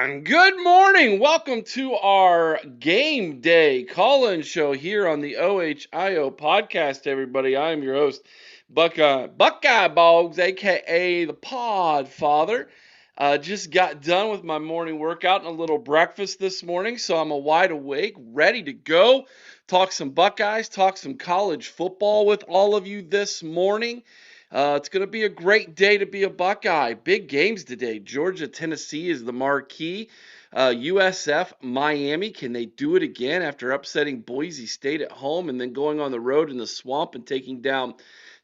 Good morning. Welcome to our game day call-in show here on the OHIO podcast, everybody. I'm your host, Buckeye Boggs, aka the Podfather. Just got done with my morning workout and a little breakfast this morning, so I'm a wide awake, ready to go. Talk some Buckeyes, talk some college football with all of you this morning. It's going to be a great day to be a Buckeye. Big games today. Georgia, Tennessee is the marquee. USF, Miami. Can they do it again after upsetting Boise State at home and then going on the road in the swamp and taking down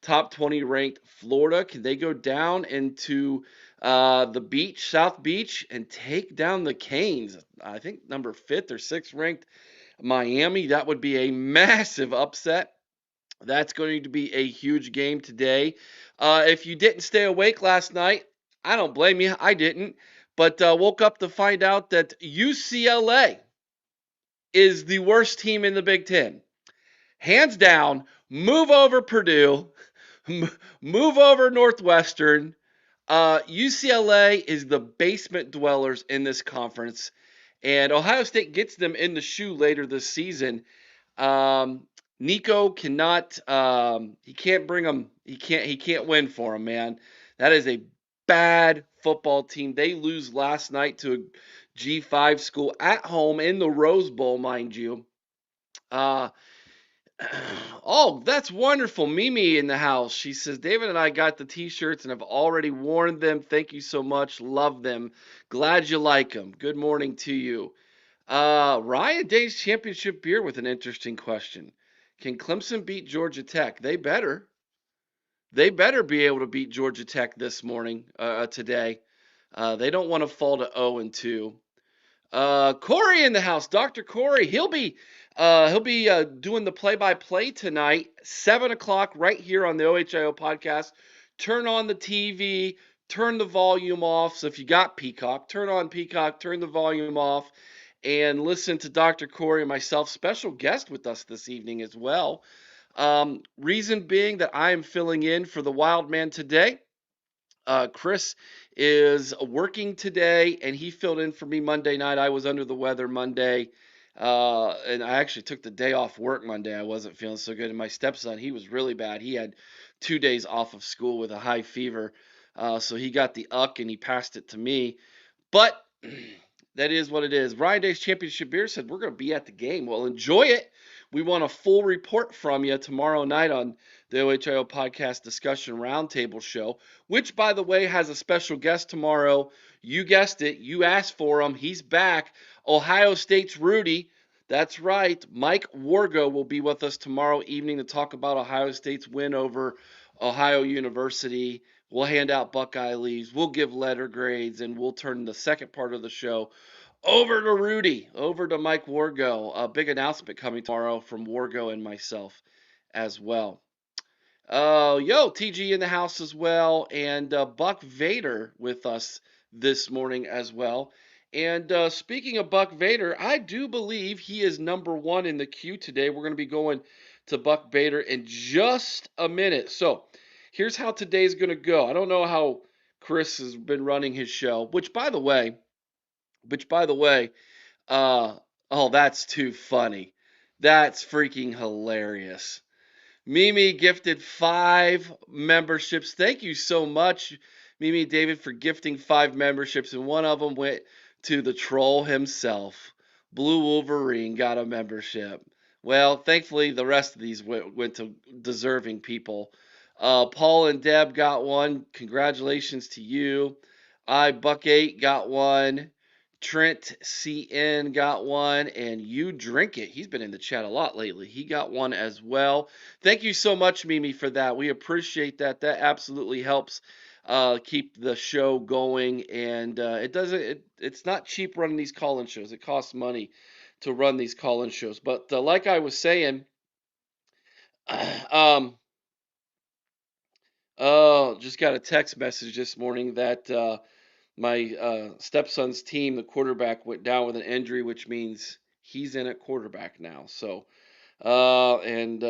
top 20 ranked Florida? Can they go down into the beach, South Beach, and take down the Canes? I think number 5th or 6th ranked Miami. That would be a massive upset. That's going to be a huge game today. If you didn't stay awake last night, I don't blame you. I didn't. But woke up to find out that UCLA is the worst team in the Big Ten. Hands down, move over Purdue, move over Northwestern. UCLA is the basement dwellers in this conference, and Ohio State gets them in the shoe later this season. Nico cannot. He can't bring them. He can't win for them, man. That is a bad football team. They lose last night to a G5 school at home in the Rose Bowl, mind you. Uh, oh, that's wonderful. Mimi in the house. She says, David and I got the t-shirts and have already worn them. Thank you so much. Love them. Glad you like them. Good morning to you. Ryan Day's championship beer with an interesting question. Can Clemson beat Georgia Tech? They better. They better be able to beat Georgia Tech this morning, today. They don't want to fall to 0 and 2. Corey in the house, Dr. Corey. He'll be doing the play-by-play tonight, 7 o'clock, right here on the OHIO podcast. Turn on the TV, turn the volume off. So if you got Peacock, turn on Peacock, turn the volume off, and listen to Dr. Corey and myself. Special guest with us this evening as well. Reason being that I am filling in for the Wild Man today. Chris is working today, and he filled in for me Monday night. I was under the weather Monday, and I actually took the day off work Monday. I wasn't feeling so good. And my stepson, he was really bad. He had 2 days off of school with a high fever, so he got the uck and he passed it to me. But that is what it is. Ryan Day's Championship Beer said we're going to be at the game. Well, enjoy it. We want a full report from you tomorrow night on the OHIO Podcast Discussion Roundtable Show, which, by the way, has a special guest tomorrow. You guessed it. You asked for him. He's back. Ohio State's Rudy. That's right. Mike Wargo will be with us tomorrow evening to talk about Ohio State's win over Ohio University. We'll hand out Buckeye leaves. We'll give letter grades, and we'll turn the second part of the show over to Rudy, over to Mike Wargo. A big announcement coming tomorrow from Wargo and myself as well. Yo, TG in the house as well, and Buck Vader with us this morning as well. And speaking of Buck Vader, I do believe he is number one in the queue today. We're going to be going to Buck Vader in just a minute. So here's how today's going to go. I don't know how Chris has been running his show, which by the way, uh, oh, that's too funny. That's freaking hilarious. Mimi gifted 5 memberships. Thank you so much, Mimi David, for gifting 5 memberships, and one of them went to the troll himself. Blue Wolverine got a membership. Well, thankfully, the rest of these went to deserving people. Paul and Deb got one. Congratulations to you. Buck8 got one. Trent CN got one, and You Drink It. He's been in the chat a lot lately. He got one as well. Thank you so much, Mimi, for that. We appreciate that. That absolutely helps keep the show going, and it's not cheap running these call-in shows. It costs money to run these call-in shows. But like I was saying, um, oh, just got a text message this morning that my stepson's team, the quarterback, went down with an injury, which means he's in at quarterback now. So, and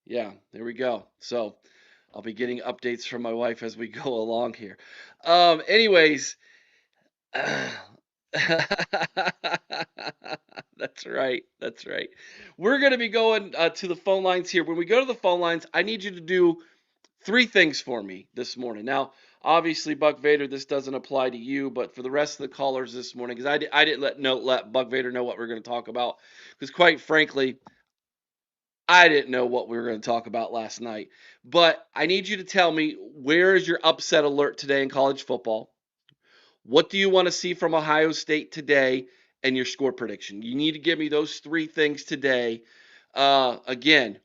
yeah, there we go. So I'll be getting updates from my wife as we go along here. Anyways, That's right. That's right. We're going to be going to the phone lines here. When we go to the phone lines, I need you to do three things for me this morning. Now, obviously, Buck Vader, this doesn't apply to you, but for the rest of the callers this morning, because I didn't let Buck Vader know what we're going to talk about, because quite frankly, I didn't know what we were going to talk about last night. But I need you to tell me, where is your upset alert today in college football? What do you want to see from Ohio State today, and your score prediction? You need to give me those three things today. Again,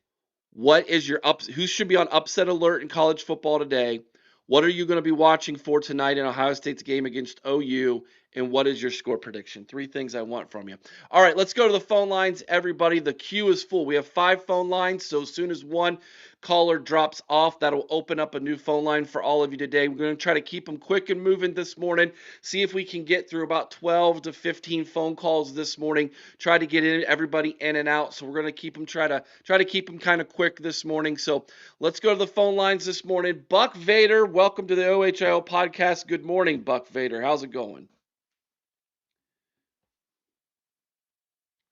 what is your who should be on upset alert in college football today? What are you going to be watching for tonight in Ohio State's game against OU? And what is your score prediction? Three things I want from you. All right, let's go to the phone lines, everybody. The queue is full. We have 5 phone lines, so as soon as one caller drops off, that'll open up a new phone line for all of you today. We're going to try to keep them quick and moving this morning. See if we can get through about 12 to 15 phone calls this morning. Try to get everybody in and out. So we're going to keep them try to keep them kind of quick this morning. So let's go to the phone lines this morning. Buck Vader, welcome to the OHIO podcast. Good morning, Buck Vader. How's it going?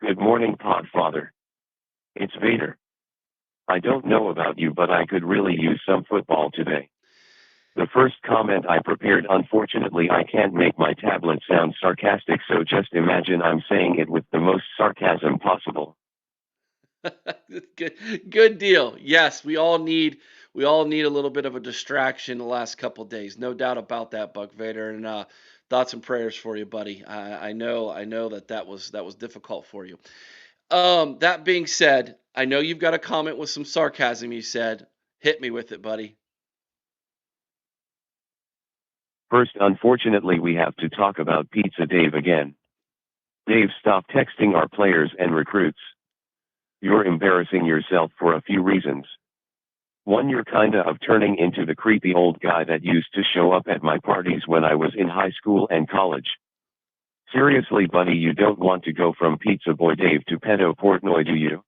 Good morning, Podfather. It's Vader. I don't know about you, but I could really use some football today. The first comment I prepared, unfortunately, I can't make my tablet sound sarcastic, so just imagine I'm saying it with the most sarcasm possible. Good deal. Yes, we all need a little bit of a distraction the last couple of days. No doubt about that, Buck Vader. And thoughts and prayers for you, buddy. I know that was difficult for you. That being said, I know you've got a comment with some sarcasm. You said, hit me with it, buddy. First, unfortunately, we have to talk about Pizza Dave again. Dave, stop texting our players and recruits. You're embarrassing yourself for a few reasons. One, you're kinda of turning into the creepy old guy that used to show up at my parties when I was in high school and college. Seriously, buddy, you don't want to go from Pizza Boy Dave to Pedo Portnoy, do you?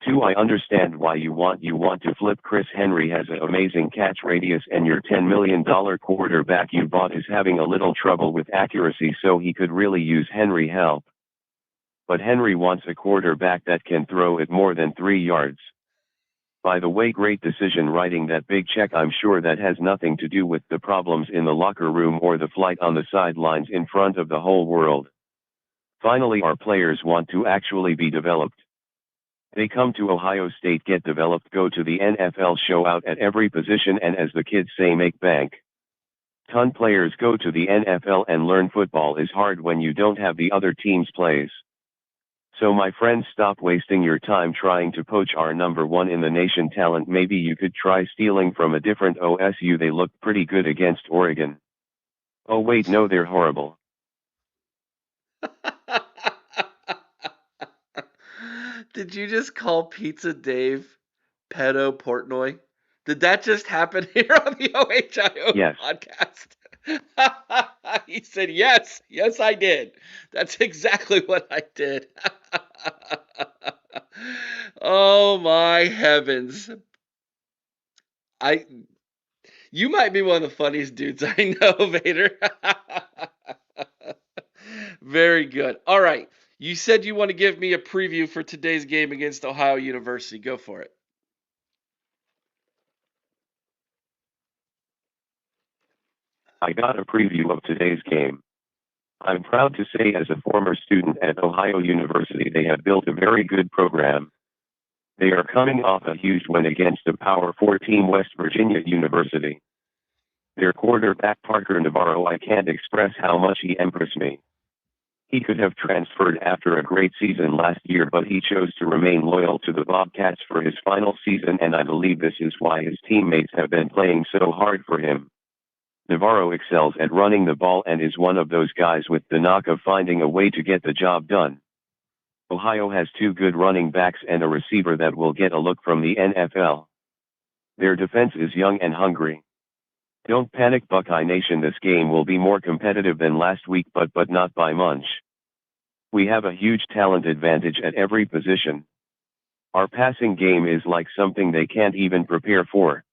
Two, I understand why you want to flip. Chris Henry has an amazing catch radius, and your $10 million quarterback you bought is having a little trouble with accuracy, so he could really use Henry help. But Henry wants a quarterback that can throw it more than 3 yards. By the way, great decision writing that big check. I'm sure that has nothing to do with the problems in the locker room or the flight on the sidelines in front of the whole world. Finally, our players want to actually be developed. They come to Ohio State, get developed, go to the NFL, show out at every position, and as the kids say, make bank. Ton players go to the NFL and learn football is hard when you don't have the other team's plays. So my friends, stop wasting your time trying to poach our number one in the nation talent. Maybe you could try stealing from a different OSU. They looked pretty good against Oregon. Oh wait, no, they're horrible. Did you just call Pizza Dave Pedo Portnoy? Did that just happen here on the OHIO podcast? He said, yes, I did. That's exactly what I did. Oh my heavens. You might be one of the funniest dudes I know, Vader. Very good. All right. You said you want to give me a preview for today's game against Ohio University. Go for it. I got a preview of today's game. I'm proud to say, as a former student at Ohio University, they have built a very good program. They are coming off a huge win against a Power 4 team, West Virginia University. Their quarterback, Parker Navarro, I can't express how much he impressed me. He could have transferred after a great season last year, but he chose to remain loyal to the Bobcats for his final season, and I believe this is why his teammates have been playing so hard for him. Navarro excels at running the ball and is one of those guys with the knack of finding a way to get the job done. Ohio has 2 good running backs and a receiver that will get a look from the NFL. Their defense is young and hungry. Don't panic, Buckeye Nation. This game will be more competitive than last week, but not by much. We have a huge talent advantage at every position. Our passing game is like something they can't even prepare for.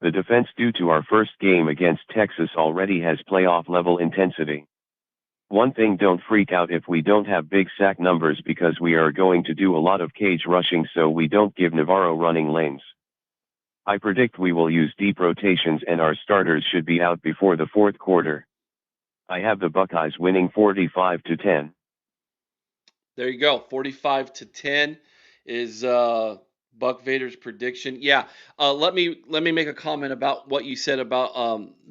The defense, due to our first game against Texas, already has playoff level intensity. One thing, don't freak out if we don't have big sack numbers because we are going to do a lot of cage rushing so we don't give Navarro running lanes. I predict we will use deep rotations and our starters should be out before the fourth quarter. I have the Buckeyes winning 45-10. There you go. 45-10 is Buck Vader's prediction. Yeah. Let me make a comment about what you said about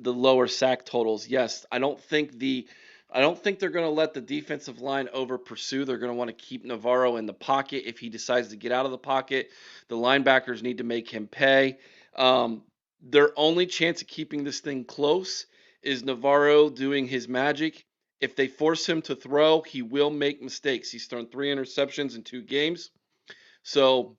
the lower sack totals. Yes, I don't think they're going to let the defensive line over pursue. They're going to want to keep Navarro in the pocket. If he decides to get out of the pocket, the linebackers need to make him pay. Their only chance of keeping this thing close is Navarro doing his magic. If they force him to throw, he will make mistakes. He's thrown 3 interceptions in 2 games. So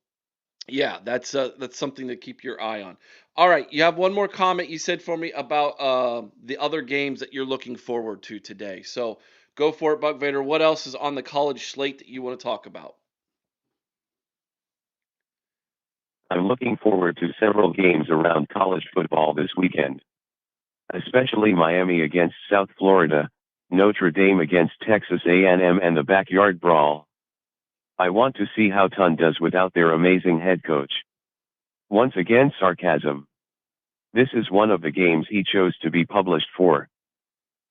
yeah, that's something to keep your eye on. All right, you have one more comment you said for me about the other games that you're looking forward to today. So go for it, Buck Vader. What else is on the college slate that you want to talk about? I'm looking forward to several games around college football this weekend, especially Miami against South Florida, Notre Dame against Texas A&M, and the backyard brawl. I want to see how Ton does without their amazing head coach. Once again, sarcasm. This is one of the games he chose to be published for.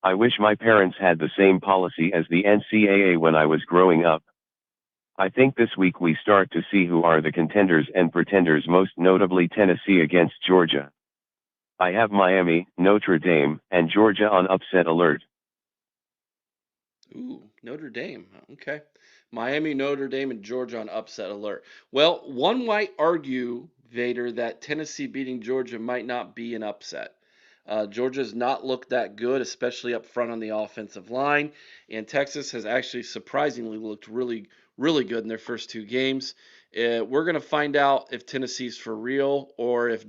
I wish my parents had the same policy as the NCAA when I was growing up. I think this week we start to see who are the contenders and pretenders, most notably Tennessee against Georgia. I have Miami, Notre Dame, and Georgia on upset alert. Ooh, Notre Dame. Okay. Miami, Notre Dame, and Georgia on upset alert. Well, one might argue, Vader, that Tennessee beating Georgia might not be an upset. Georgia's not looked that good, especially up front on the offensive line. And Texas has actually surprisingly looked really, really good in their first 2 games. We're going to find out if Tennessee's for real or if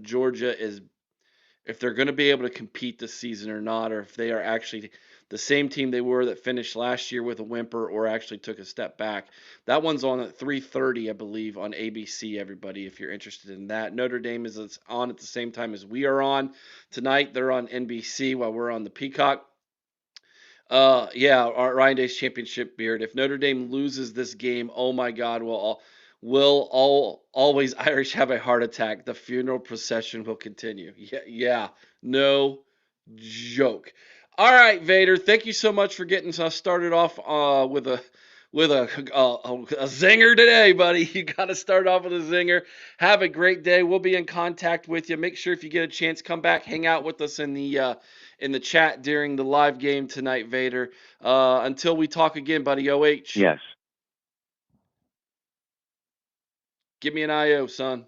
they're going to be able to compete this season or not, or if they are actually the same team they were that finished last year with a whimper or actually took a step back. That one's on at 3:30, I believe, on ABC, everybody, if you're interested in that. Notre Dame is on at the same time as we are on tonight. They're on NBC while we're on the Peacock. Yeah, our Ryan Day's championship beard. If Notre Dame loses this game, oh my God, will all always Irish have a heart attack? The funeral procession will continue. Yeah, yeah, no joke. All right, Vader. Thank you so much for getting us started off with a zinger today, buddy. You got to start off with a zinger. Have a great day. We'll be in contact with you. Make sure if you get a chance, come back, hang out with us in the chat during the live game tonight, Vader. Until we talk again, buddy. OH, Yes, give me an IO, son.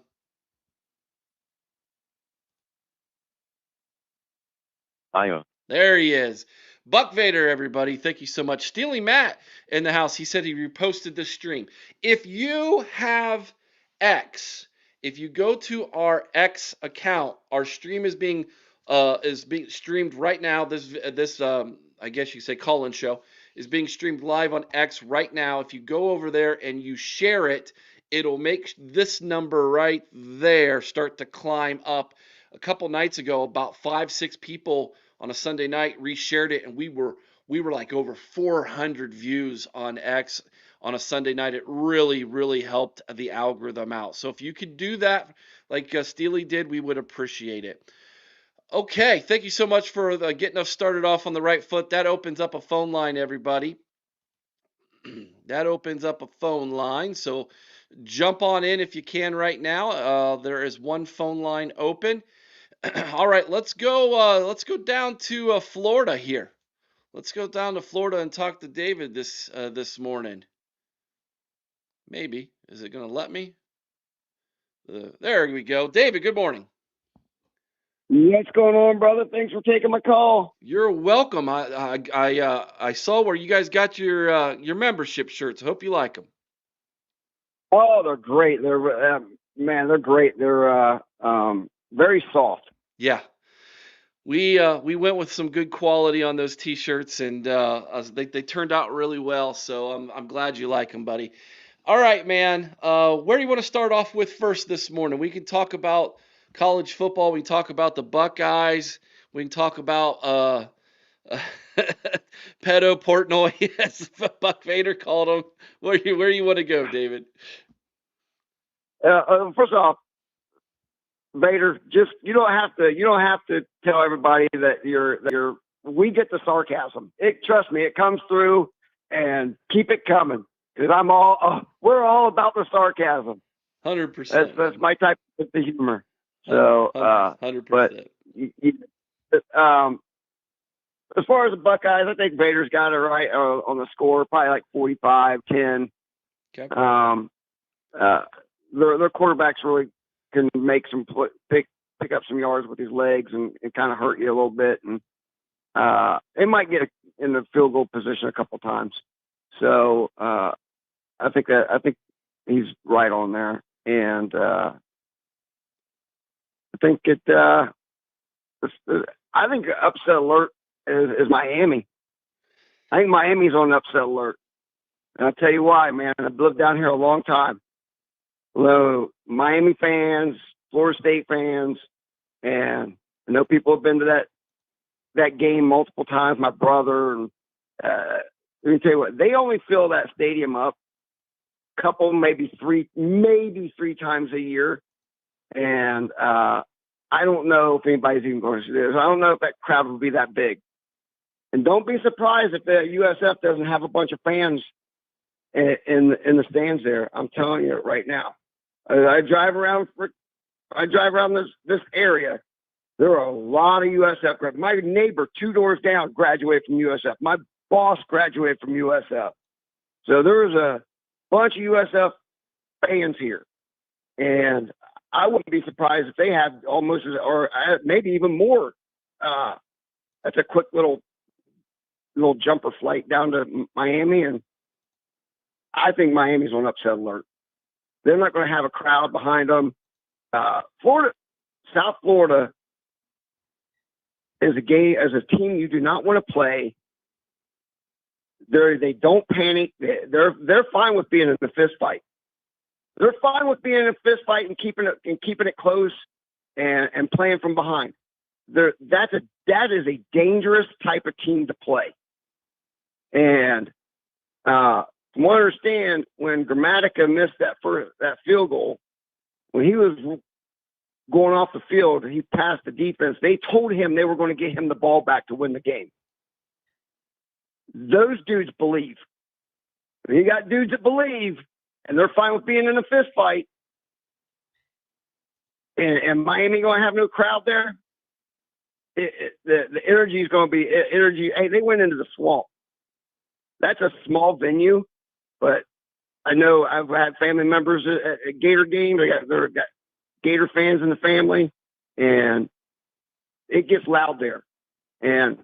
Io. There he is. Buck Vader, everybody. Thank you so much. Stealing Matt in the house. He said he reposted the stream. If you have X, if you go to our X account, our stream is being streamed right now. This I guess you could say call-in show is being streamed live on X right now. If you go over there and you share it, it'll make this number right there start to climb up. A couple nights ago, about 5, 6 people on a Sunday night reshared it, and we were like over 400 views on X on a Sunday night. It really, really helped the algorithm out. So if you could do that like Steely did, we would appreciate it. Okay, thank you so much for getting us started off on the right foot. That opens up a phone line, everybody. That opens up a phone line. So jump on in if you can right now. There is one phone line open. All right, let's go. Let's go down to Florida here. Let's go down to Florida and talk to David this morning. Maybe is it going to let me? There we go, David. Good morning. What's going on, brother? Thanks for taking my call. You're welcome. I saw where you guys got your membership shirts. I hope you like them. Oh, they're great. They're man, they're great. They're very soft. Yeah, we went with some good quality on those T-shirts, and they turned out really well. So I'm glad you like them, buddy. All right, man. Where do you want to start off with first this morning? We can talk about college football. We can talk about the Buckeyes. We can talk about Pedo Portnoy, as Buck Vader called him. Where you want to go, David? First off, Vader, just you don't have to tell everybody that you're. We get the sarcasm. Trust me, it comes through, and keep it coming because we're all about the sarcasm. 100%. That's my type of the humor. So, 100%. but um, as far as the Buckeyes, I think Vader's got it right on the score, probably like 45-10. Okay. Their quarterbacks really can make some pick up some yards with his legs and kind of hurt you a little bit, and they might get in the field goal position a couple times. So I think he's right on there, and I think I think upset alert is Miami. I think Miami's on upset alert, and I'll tell you why, man. I've lived down here a long time. Hello, Miami fans, Florida State fans, and I know people have been to that game multiple times. My brother, and let me tell you what, they only fill that stadium up a couple, maybe three times a year, and I don't know if anybody's even going to see this. I don't know if that crowd will be that big. And don't be surprised if the USF doesn't have a bunch of fans in the stands there. I'm telling you right now. I drive around this area. There are a lot of USF grads. My neighbor 2 doors down graduated from USF. My boss graduated from USF. So there's a bunch of USF fans here, and I wouldn't be surprised if they had almost or maybe even more. That's a quick little jumper flight down to Miami, and I think Miami's on upset alert. They're not going to have a crowd behind them. South Florida is a team you do not want to play. They don't panic. They're fine with being in the fist fight. They're fine with being in a fist fight and keeping it close and playing from behind. That is a dangerous type of team to play. And from what I understand, when Grammatica missed that field goal, when he was going off the field, he passed the defense. They told him they were going to get him the ball back to win the game. Those dudes believe. You got dudes that believe, and they're fine with being in a fist fight. And Miami going to have no crowd there. The energy is going to be energy. Hey, they went into the Swamp. That's a small venue, but I know I've had family members at Gator games. They've got Gator fans in the family, and it gets loud there. And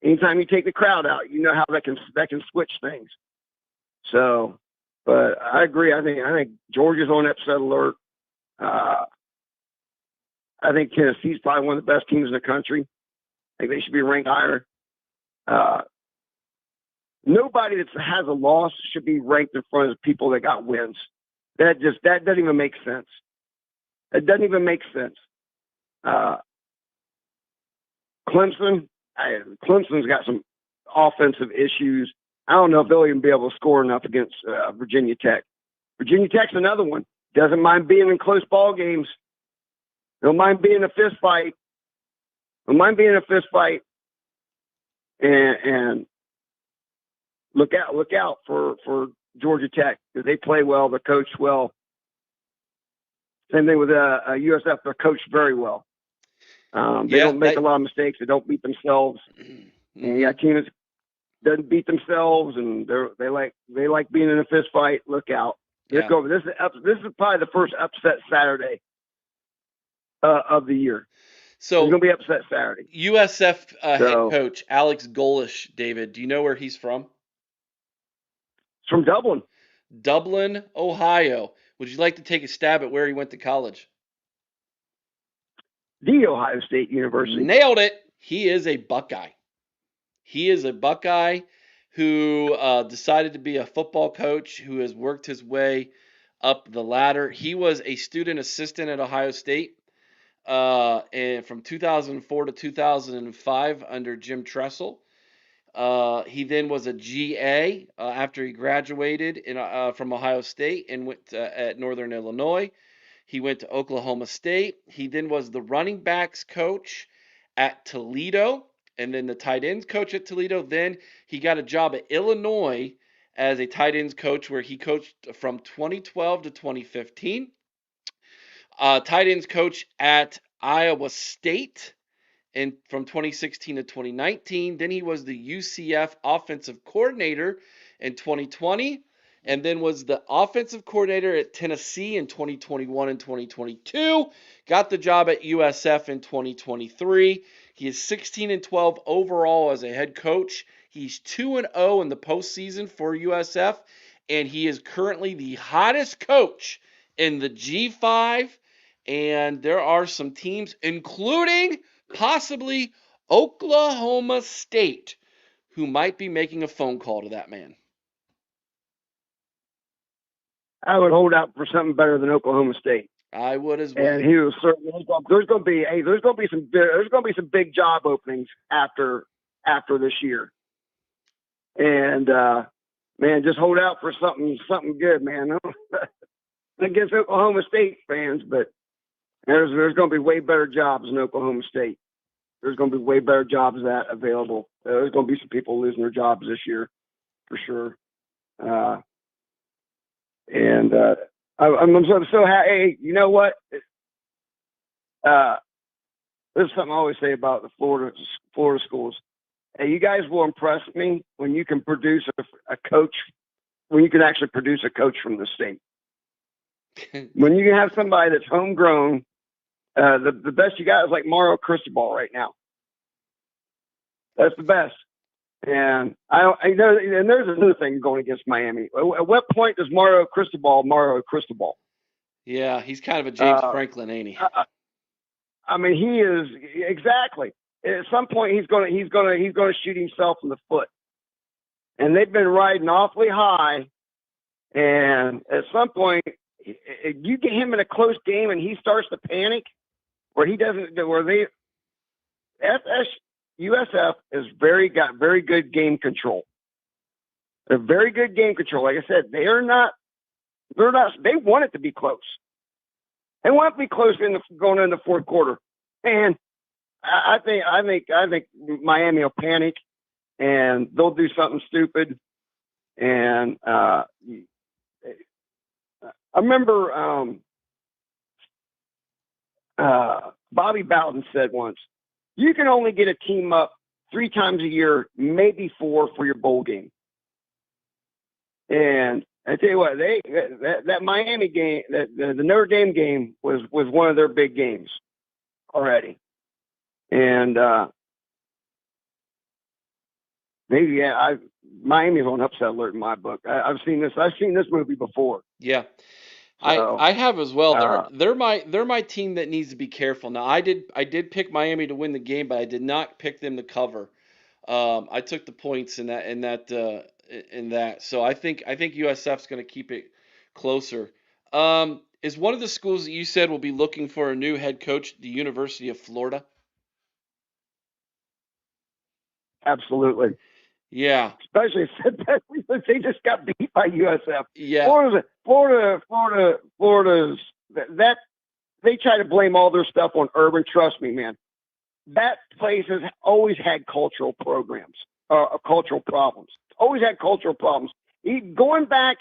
anytime you take the crowd out, you know how that can switch things. So, but I agree. I think Georgia's on upset alert. I think Tennessee's probably one of the best teams in the country. I think they should be ranked higher. Nobody that has a loss should be ranked in front of people that got wins. That doesn't even make sense. It doesn't even make sense. Clemson's got some offensive issues. I don't know if they'll even be able to score enough against Virginia Tech. Virginia Tech's another one. Doesn't mind being in close ball games. Don't mind being a fist fight. Don't mind being a fist fight. And look out for Georgia Tech because they play well. They're coached well. Same thing with USF. They're coached very well. They don't make a lot of mistakes. They don't beat themselves. And yeah, teams doesn't beat themselves, and they like being in a fist fight. Look out! This is probably the first upset Saturday of the year. So it's gonna be upset Saturday. USF head coach Alex Golish, David. Do you know where he's from? It's from Dublin. Dublin, Ohio. Would you like to take a stab at where he went to college? The Ohio State University. Nailed it. He is a Buckeye. He is a Buckeye who decided to be a football coach who has worked his way up the ladder. He was a student assistant at Ohio State and from 2004 to 2005 under Jim Tressel. He then was a GA after he graduated from Ohio State and went at Northern Illinois. He went to Oklahoma State. He then was the running backs coach at Toledo and then the tight ends coach at Toledo. Then he got a job at Illinois as a tight ends coach where he coached from 2012 to 2015. Tight ends coach at Iowa State and from 2016 to 2019. Then he was the UCF offensive coordinator in 2020, and then was the offensive coordinator at Tennessee in 2021 and 2022. Got the job at USF in 2023. He is 16 and 12 overall as a head coach. He's 2 and 0 in the postseason for USF, and he is currently the hottest coach in the G5. And there are some teams, including possibly Oklahoma State, who might be making a phone call to that man. I would hold out for something better than Oklahoma State. I would as well. And he was certainly. There's going to be some big job openings after this year. And man, just hold out for something good, man. Against Oklahoma State fans, but there's going to be way better jobs in Oklahoma State. There's going to be way better jobs that available. There's going to be some people losing their jobs this year, for sure. I'm so happy. Hey, you know what? This is something I always say about the Florida schools. Hey, you guys will impress me when you can produce a coach, when you can actually produce a coach from the state. When you have somebody that's homegrown, the best you got is like Mario Cristobal right now. That's the best. And I know, and there's another thing going against Miami. At what point does Mario Cristobal? Yeah, he's kind of a James Franklin, ain't he? I mean, he is exactly. At some point, he's gonna shoot himself in the foot. And they've been riding awfully high. And at some point, you get him in a close game, and he starts to panic, USF is got very good game control. They're very good game control. Like I said, they want it to be close. They want it to be close going into the fourth quarter. And I think Miami will panic and they'll do something stupid. And I remember Bobby Bowden said once, you can only get a team up 3 times a year, maybe 4 for your bowl game. And I tell you what, that Miami game, the Notre Dame game was one of their big games already. And Miami's on upset alert in my book. I've seen this movie before. Yeah. So, I have as well. They're my team that needs to be careful. Now I did pick Miami to win the game, but I did not pick them to cover. I took the points in that. So I think USF's going to keep it closer. Is one of the schools that you said will be looking for a new head coach the University of Florida? Absolutely. Yeah. Especially since they just got beat by USF. Yeah. Florida's that they try to blame all their stuff on Urban. Trust me, man. That place has always had cultural problems. Always had cultural problems. Going back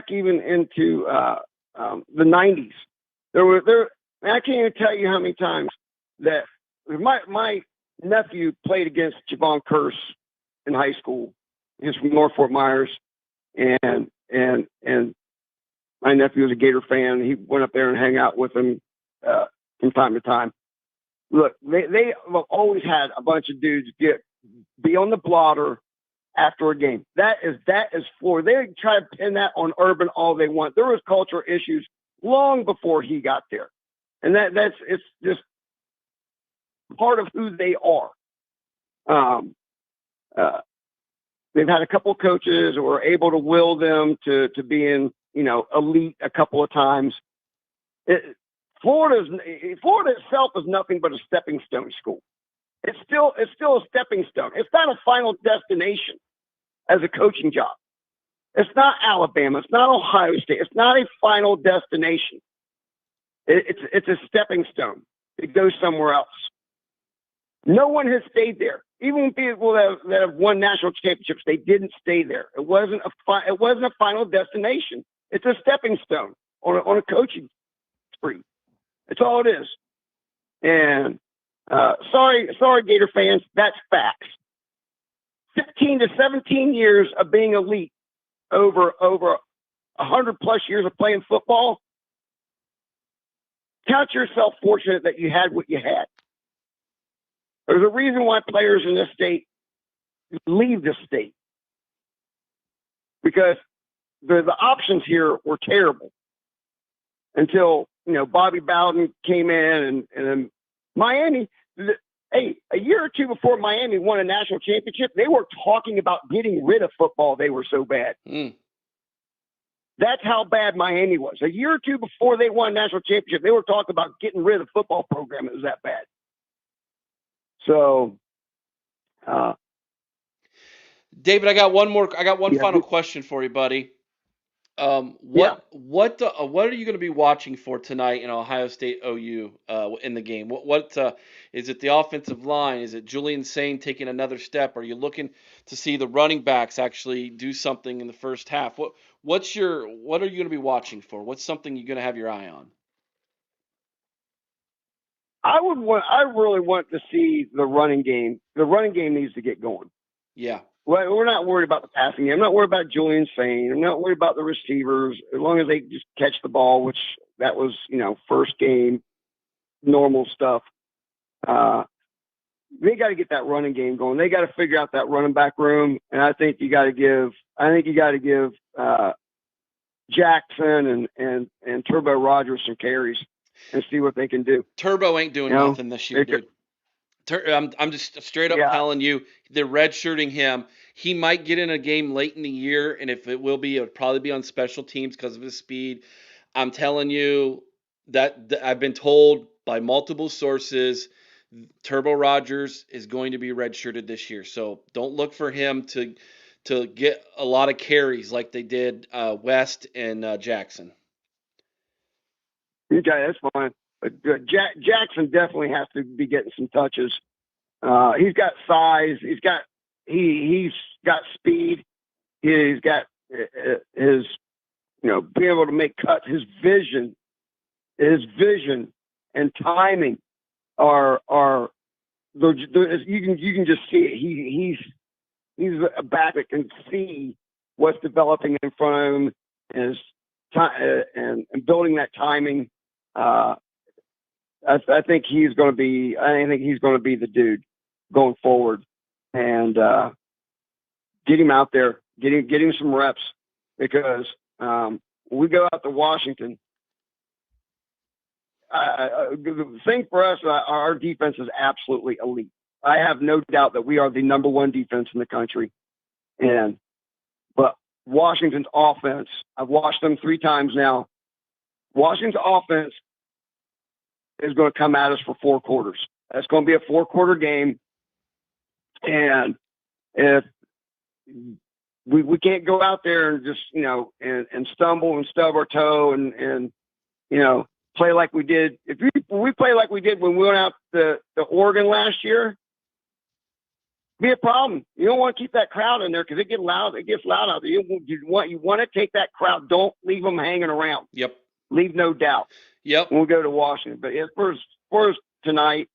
even into the 90s, I can't even tell you how many times that my nephew played against Javon Curse in high school. He's from North Fort Myers, and my nephew was a Gator fan. He went up there and hang out with him from time to time. Look, they have always had a bunch of dudes be on the blotter after a game. That is Florida. They try to pin that on Urban all they want. There was cultural issues long before he got there, and it's just part of who they are. They've had a couple coaches who were able to will them to being, elite a couple of times. Florida itself is nothing but a stepping stone school. It's still a stepping stone. It's not a final destination as a coaching job. It's not Alabama. It's not Ohio State. It's not a final destination. It's a stepping stone. It goes somewhere else. No one has stayed there. Even people that have won national championships, they didn't stay there. It wasn't a final destination. It's a stepping stone on a coaching spree. That's all it is. And sorry, Gator fans, that's facts. 15 to 17 years of being elite over 100 plus years of playing football. Count yourself fortunate that you had what you had. There's a reason why players in this state leave the state, because the options here were terrible until Bobby Bowden came in and Miami. Hey, a year or two before Miami won a national championship, they were talking about getting rid of football. They were so bad. That's how bad Miami was. A year or two before they won a national championship, they were talking about getting rid of the football program. It was that bad. So, David, I got one final question for you, buddy. What are you going to be watching for tonight in Ohio State OU in the game? What is it? The offensive line? Is it Julian Sain taking another step? Are you looking to see the running backs actually do something in the first half? What are you going to be watching for? What's something you're going to have your eye on? I really want to see the running game. The running game needs to get going. Yeah. Well, we're not worried about the passing game. I'm not worried about Julian Sain. I'm not worried about the receivers. As long as they just catch the ball, which that was, first game, normal stuff. They got to get that running game going. They got to figure out that running back room. And I think you got to give Jackson and Turbo Rogers some carries and see what they can do. Turbo ain't doing nothing this year, dude. I'm just straight up telling you, they're redshirting him. He might get in a game late in the year, and if it will be, it would probably be on special teams because of his speed. I'm telling you that I've been told by multiple sources, Turbo Rogers is going to be redshirted this year. So don't look for him to get a lot of carries like they did West and Jackson. Okay, that's fine. Jackson definitely has to be getting some touches. He's got size. He's got speed. He's got his being able to make cuts. His vision and timing are you can just see it. He's a back that can see what's developing in front of him and building that timing. I think he's going to be the dude going forward, and get him out there, get him some reps, because when we go out to Washington, the thing for us, our defense is absolutely elite. I have no doubt that we are the number one defense in the country, but Washington's offense, I've watched them 3 times now. Washington's offense is going to come at us for 4 quarters. That's going to be a 4-quarter game. And if we can't go out there and just, and stumble and stub our toe and play like we did. If we play like we did when we went out to Oregon last year, be a problem. You don't want to keep that crowd in there because it gets loud. It gets loud out there. You want to take that crowd. Don't leave them hanging around. Yep. Leave no doubt. Yep. When we go to Washington. But as far as tonight,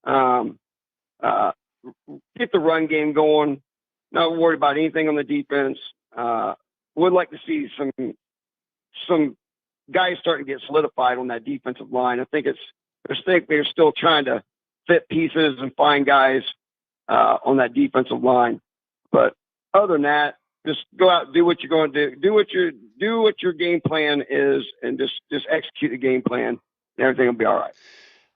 get the run game going. Not worried about anything on the defense. Would like to see some guys starting to get solidified on that defensive line. I think they're still trying to fit pieces and find guys on that defensive line. But other than that, just go out and do what you're going to do. Do what your game plan is, and just execute the game plan, and everything will be all right.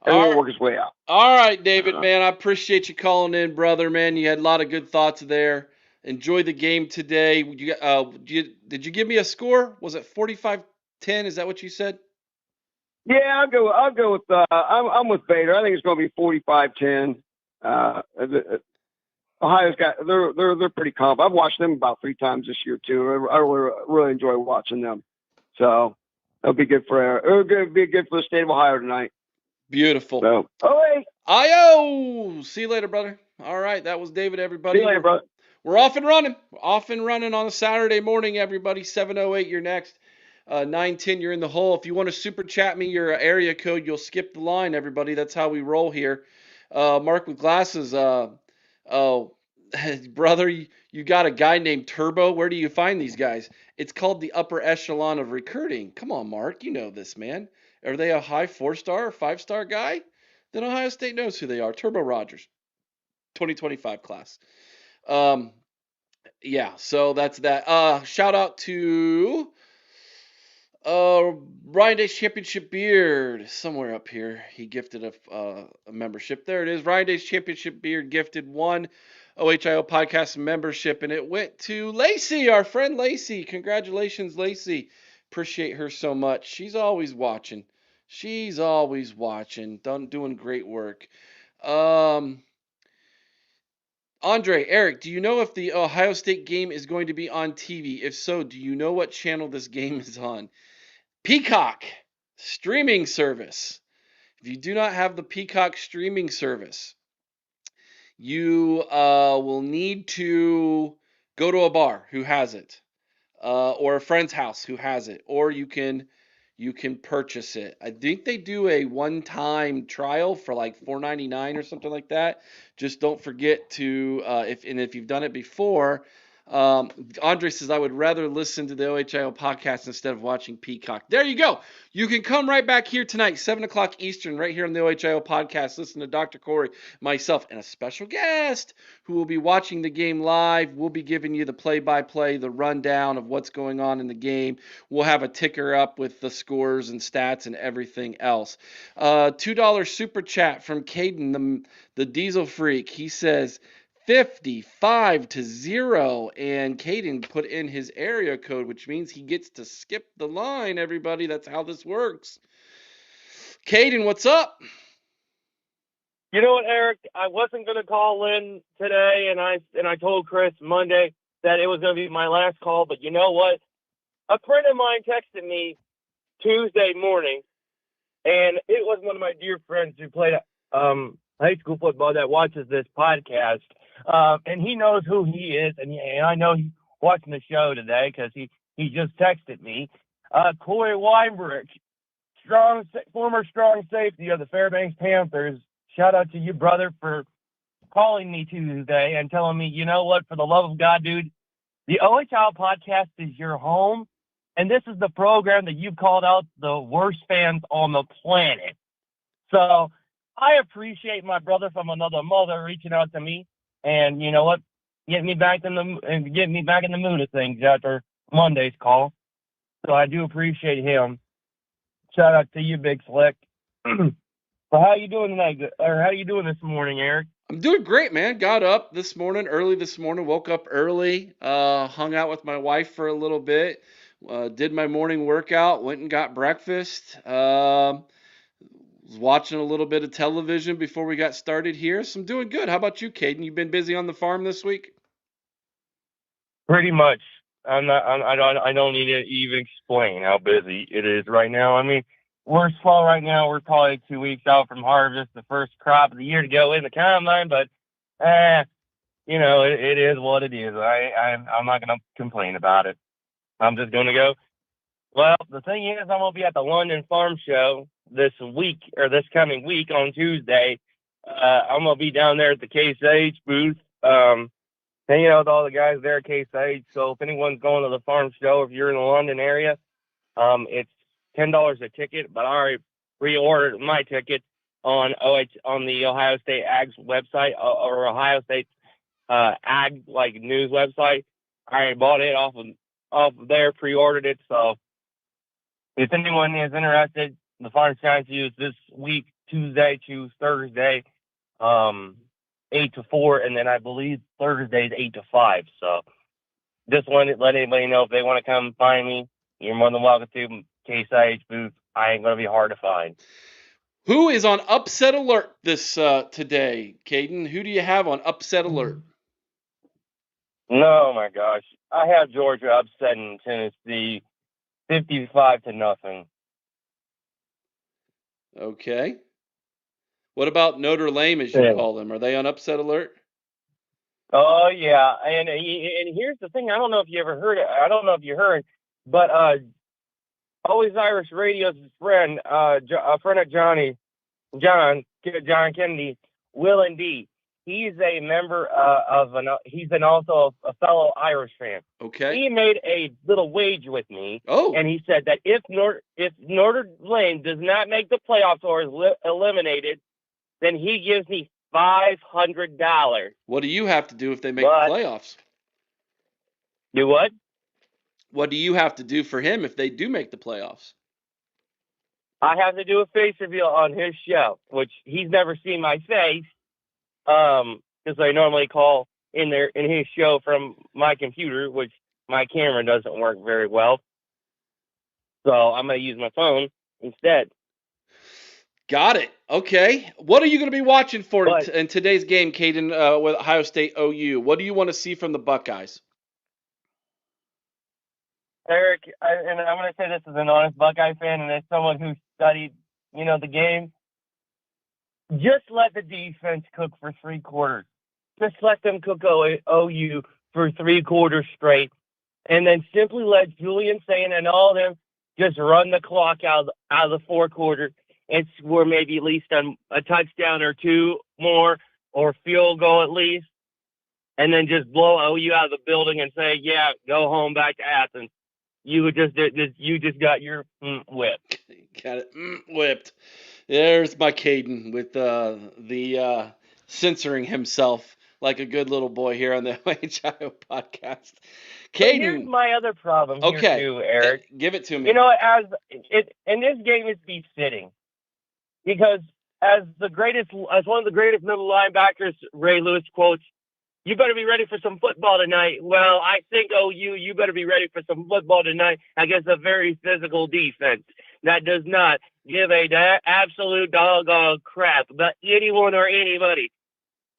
Everyone will work his way out. All right, David, man, I appreciate you calling in, brother, man. You had a lot of good thoughts there. Enjoy the game today. Did you give me a score? Was it 45-10? Is that what you said? Yeah, I'll go with I'm with Bader. I think it's going to be 45-10. Ohio's got they're pretty comp. I've watched them about 3 times this year too. I really enjoy watching them. So it'll be good for the state of Ohio tonight. Beautiful. So, hey. Io. See you later, brother. All right, that was David, everybody. See you later, brother. We're off and running. Off and running on a Saturday morning, everybody. 7:08, you're next. 9:10, you're in the hole. If you want to super chat me your area code, you'll skip the line, everybody. That's how we roll here. Mark with glasses. Oh, brother, you got a guy named Turbo. Where do you find these guys? It's called the upper echelon of recruiting. Come on, Mark. You know this, man. Are they a high 4-star or 5-star guy? Then Ohio State knows who they are. Turbo Rogers, 2025 class. Yeah, so that's that. Shout out to Ryan Days Championship Beard somewhere up here. He gifted a membership. There it is. Ryan Days Championship Beard gifted one OHIO podcast membership, and it went to Lacey, our friend Lacey. Congratulations, Lacey. Appreciate her so much. She's always watching. She's always watching. Doing great work. Andre, Eric, do you know if the Ohio State game is going to be on TV? If so, do you know what channel this game is on? Peacock streaming service. If you do not have the Peacock streaming service, you will need to go to a bar who has it, or a friend's house who has it, or you can purchase it. I think they do a one-time trial for like $4.99 or something like that. Just don't forget to if you've done it before. Andre says, I would rather listen to the OHIO podcast instead of watching Peacock. There you go. You can come right back here tonight, 7 o'clock Eastern, right here on the OHIO podcast. Listen to Dr. Corey, myself, and a special guest who will be watching the game live. We'll be giving you the play-by-play, the rundown of what's going on in the game. We'll have a ticker up with the scores and stats and everything else. $2 super chat from Caden, the Diesel Freak. He says 55-0, and Caden put in his area code, which means he gets to skip the line, everybody. That's how this works. Caden, what's up? You know what, Eric? I wasn't going to call in today, and I told Chris Monday that it was going to be my last call, but you know what? A friend of mine texted me Tuesday morning, and it was one of my dear friends who played high school football that watches this podcast, and he knows who he is, and I know he's watching the show today because he just texted me. Corey Weinberg, former strong safety of the Fairbanks Panthers. Shout out to you, brother, for calling me Tuesday and telling me, you know what, for the love of God, dude, the OHL podcast is your home, and this is the program that you called out the worst fans on the planet. So I appreciate my brother from another mother reaching out to me, and you know what, getting me back in the mood of things after Monday's call. So I do appreciate him. Shout out to you, Big Slick. So how you doing tonight, or how you doing this morning, Eric? I'm doing great, man. Got up early this morning, woke up early, hung out with my wife for a little bit, did my morning workout, went and got breakfast, was watching a little bit of television before we got started here. So I'm doing good. How about you, Caden? You been busy on the farm this week? Pretty much. I don't need to even explain how busy it is right now. I mean, we're slow right now. We're probably 2 weeks out from harvest, the first crop of the year to go in the combine, but, you know, it is what it is. I'm not going to complain about it. I'm just going to go. Well, the thing is, I'm going to be at the London Farm Show this coming week on Tuesday. I'm going to be down there at the Case Age booth, hanging out with all the guys there at Case Age. So if anyone's going to the farm show, if you're in the London area, it's $10 a ticket, but I already pre-ordered my ticket on the Ohio State Ag's website, or Ohio State Ag news website. I already bought it off of there, pre-ordered it. So if anyone is interested, the farm chance is this week, Tuesday to Thursday, 8 to 4, and then I believe Thursday is 8 to 5. So just wanted to let anybody know if they want to come find me, you're more than welcome to. Case IH booth. I ain't going to be hard to find. Who is on upset alert this today, Caden? Who do you have on upset alert? No, my gosh. I have Georgia upsetting Tennessee 55-0. Okay. What about Notre Dame, as you call them? Are they on upset alert? Oh, yeah. And here's the thing. I don't know if you ever heard it. I don't know if you heard, but Always Irish Radio's friend, a friend of John Kennedy, Will and D. He's a member he's also a fellow Irish fan. Okay. He made a little wage with me, Oh. and he said that if Notre Dame does not make the playoffs or is eliminated, then he gives me $500. What do you have to do if they make the playoffs? Do what? What do you have to do for him if they do make the playoffs? I have to do a face reveal on his show, which he's never seen my face, because I normally call in his show from my computer, which my camera doesn't work very well. So I'm going to use my phone instead. Got it. Okay. What are you going to be watching for in today's game, Caden, with Ohio State OU? What do you want to see from the Buckeyes? Eric, and I'm going to say this as an honest Buckeye fan and as someone who studied, the game. Just let the defense cook for 3 quarters. Just let them cook OU for 3 quarters straight. And then simply let Julian Sain and all of them just run the clock out of the 4 quarters and score maybe at least a touchdown or 2 more or field goal at least. And then just blow OU out of the building and say, yeah, go home back to Athens. You just got your whipped. Got it whipped. There's my Caden with the censoring himself like a good little boy here on the OHIO podcast. Caden, here's my other problem here too, Eric. Give it to me. And this game is befitting because as one of the greatest middle linebackers, Ray Lewis quotes, "You better be ready for some football tonight." Well, I think you better be ready for some football tonight against a very physical defense that does not give a absolute doggone crap about anyone or anybody.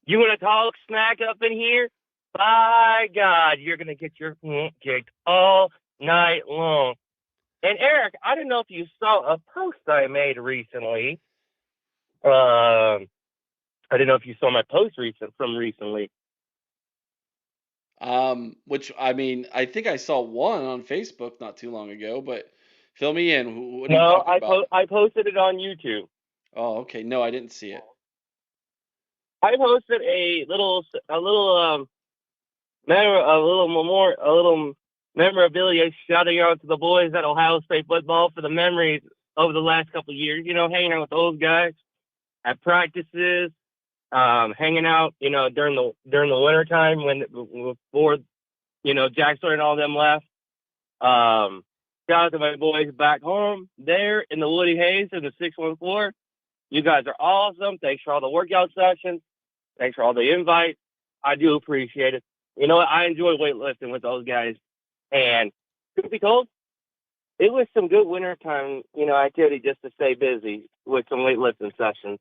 You want to talk smack up in here? By God, you're going to get your kicked all night long. And Eric, I don't know if you saw a post I made recently. I don't know if you saw my post recently. Which I think I saw one on Facebook not too long ago, but fill me in. What are you talking about? I posted it on YouTube. Oh, okay. No, I didn't see it. I posted a little memorabilia shouting out to the boys at Ohio State football for the memories over the last couple of years. Hanging out with those guys at practices, hanging out, during the winter time before, Jack Sawyer and all them left. Shout out to my boys back home there in the Woody Hayes in the 614. You guys are awesome. Thanks for all the workout sessions. Thanks for all the invites. I do appreciate it. I enjoy weightlifting with those guys. And truth be told, it was some good wintertime, activity just to stay busy with some weightlifting sessions.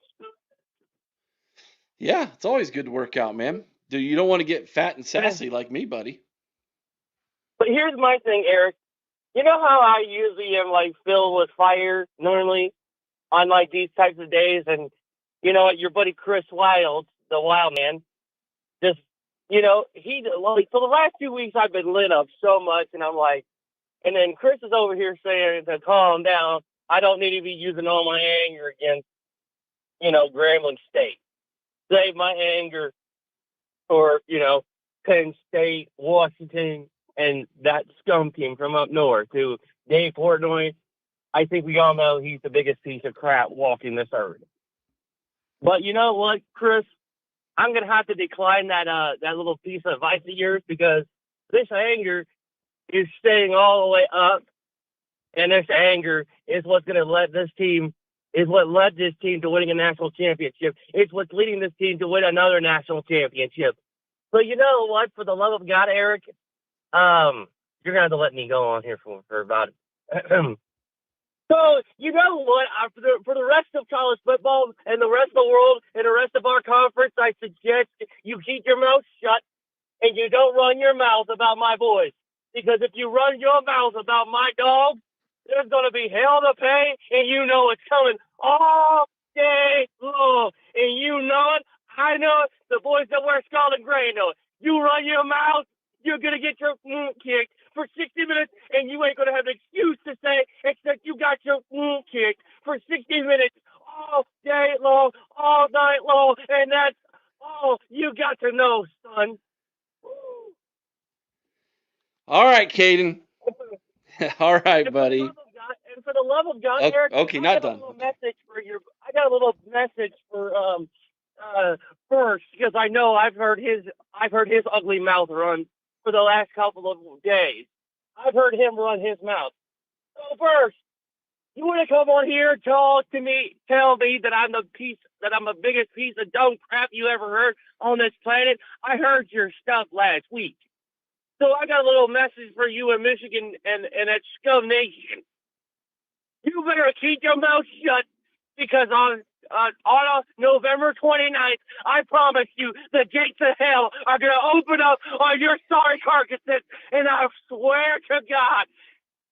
Yeah, it's always good to work out, man. You don't want to get fat and sassy like me, buddy. But here's my thing, Eric. You know how I usually am filled with fire normally on these types of days, and your buddy Chris Wild, the Wild Man, just he for the last 2 weeks I've been lit up so much, and I'm like, and then Chris is over here saying to calm down. I don't need to be using all my anger against Grambling State. Save my anger for Penn State, Washington, and that scum team from up north, who Dave Portnoy, I think we all know he's the biggest piece of crap walking this earth. But you know what, Chris? I'm going to have to decline that little piece of advice of yours because this anger is staying all the way up, and this anger is what's going to let this team is what led this team to winning a national championship. It's what's leading this team to win another national championship. So you know what? For the love of God, Eric, you're going to have to let me go on here for about So you know what? For the rest of college football and the rest of the world and the rest of our conference, I suggest you keep your mouth shut and you don't run your mouth about my boys. Because if you run your mouth about my dogs, there's going to be hell to pay, and you know it's coming all day long. And you know it. I know it. The boys that wear scarlet and gray know it. You run your mouth, you're going to get your kicked for 60 minutes, and you ain't going to have an excuse to say except you got your kicked for 60 minutes all day long, all night long, and that's all you got to know, son. All right, Caden. All right, buddy. For the love of God, Okay, Eric, okay, I not got a done. little message for your. I got a little message for first because I know I've heard his ugly mouth run for the last couple of days. I've heard him run his mouth. So first, you want to come on here and talk to me, tell me that I'm the biggest piece of dumb crap you ever heard on this planet? I heard your stuff last week. So I got a little message for you in Michigan and that scum nation. You better keep your mouth shut because on November 29th, I promise you the gates of hell are going to open up on your sorry carcasses. And I swear to God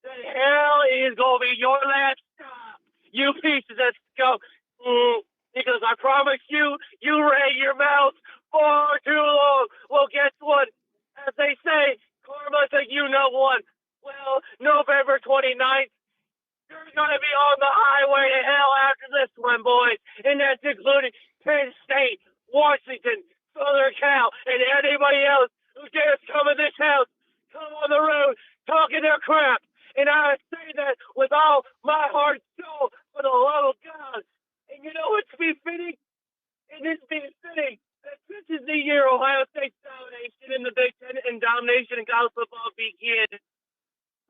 that hell is going to be your last stop. You pieces of scum. Because I promise you, you ran your mouth far too long. Well, guess what? As they say, karma's a you-know-one. Well, November 29th, you're going to be on the highway to hell after this one, boys. And that's including Penn State, Washington, Southern Cal, and anybody else who dares come in this house, come on the road, talking their crap. And I say that with all my heart and soul for the love of God. And you know what's befitting? It is befitting that this is the year Ohio State's domination in the Big Ten and domination in college football begins.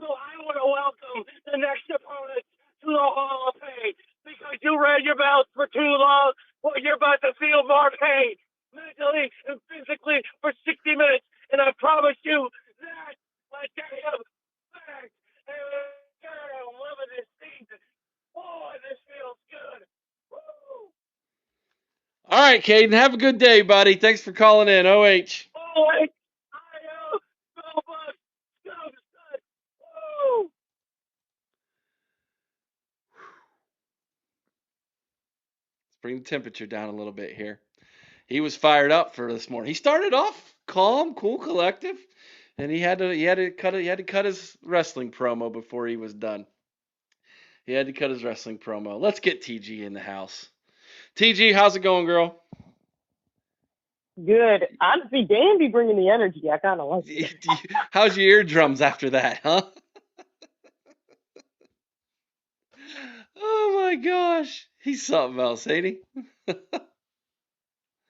So I want to welcome the next opponent to the Hall of Fame because you ran your mouth for too long. Well, you're about to feel more pain mentally and physically for 60 minutes. And I promise you that my damn back and I'm loving this season. Boy, this feels good. Woo! All right, Caden. Have a good day, buddy. Thanks for calling in. OH. Boy, I am so much so good. Woo! Let's bring the temperature down a little bit here. He was fired up for this morning. He started off calm, cool, collective, and he had to cut his wrestling promo before he was done. He had to cut his wrestling promo. Let's get TG in the house. TG, how's it going, girl? Good. Honestly, Dan be bringing the energy. I kind of like it. How's your eardrums after that, huh? Oh my gosh, he's something else, ain't he?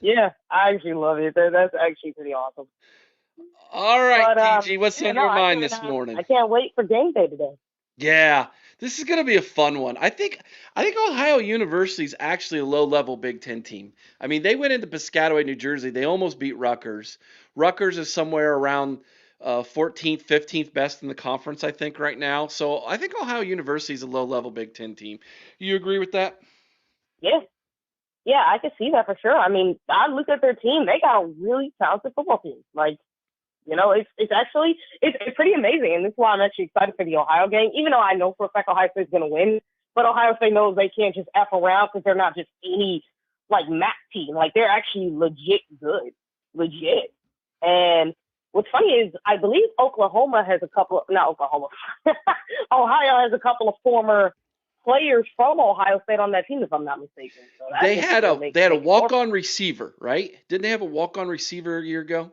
Yeah, I actually love it. That's actually pretty awesome. All right, But TG, what's yeah, on no, your mind this morning? I can't wait for game day today. Yeah, this is gonna be a fun one. I think Ohio University is actually a low-level Big Ten team. I mean, they went into Piscataway, New Jersey. They almost beat Rutgers. Rutgers is somewhere around 14th, 15th best in the conference, I think, right now. So I think Ohio University is a low-level Big Ten team. You agree with that? Yeah, yeah, I can see that for sure. I mean, I looked at their team; they got a really talented football team. Like, you know, it's actually it's pretty amazing, and this is why I'm actually excited for the Ohio game. Even though I know for a fact Ohio State's going to win, but Ohio State knows they can't just f around because they're not just any like MAC team. Like they're actually legit good, legit. And what's funny is I believe Oklahoma has a couple of, not Oklahoma, Ohio has a couple of former players from Ohio State on that team, if I'm not mistaken. So that's They had interesting. a they had a Makes more. walk-on receiver, right? Didn't they have a walk-on receiver a year ago?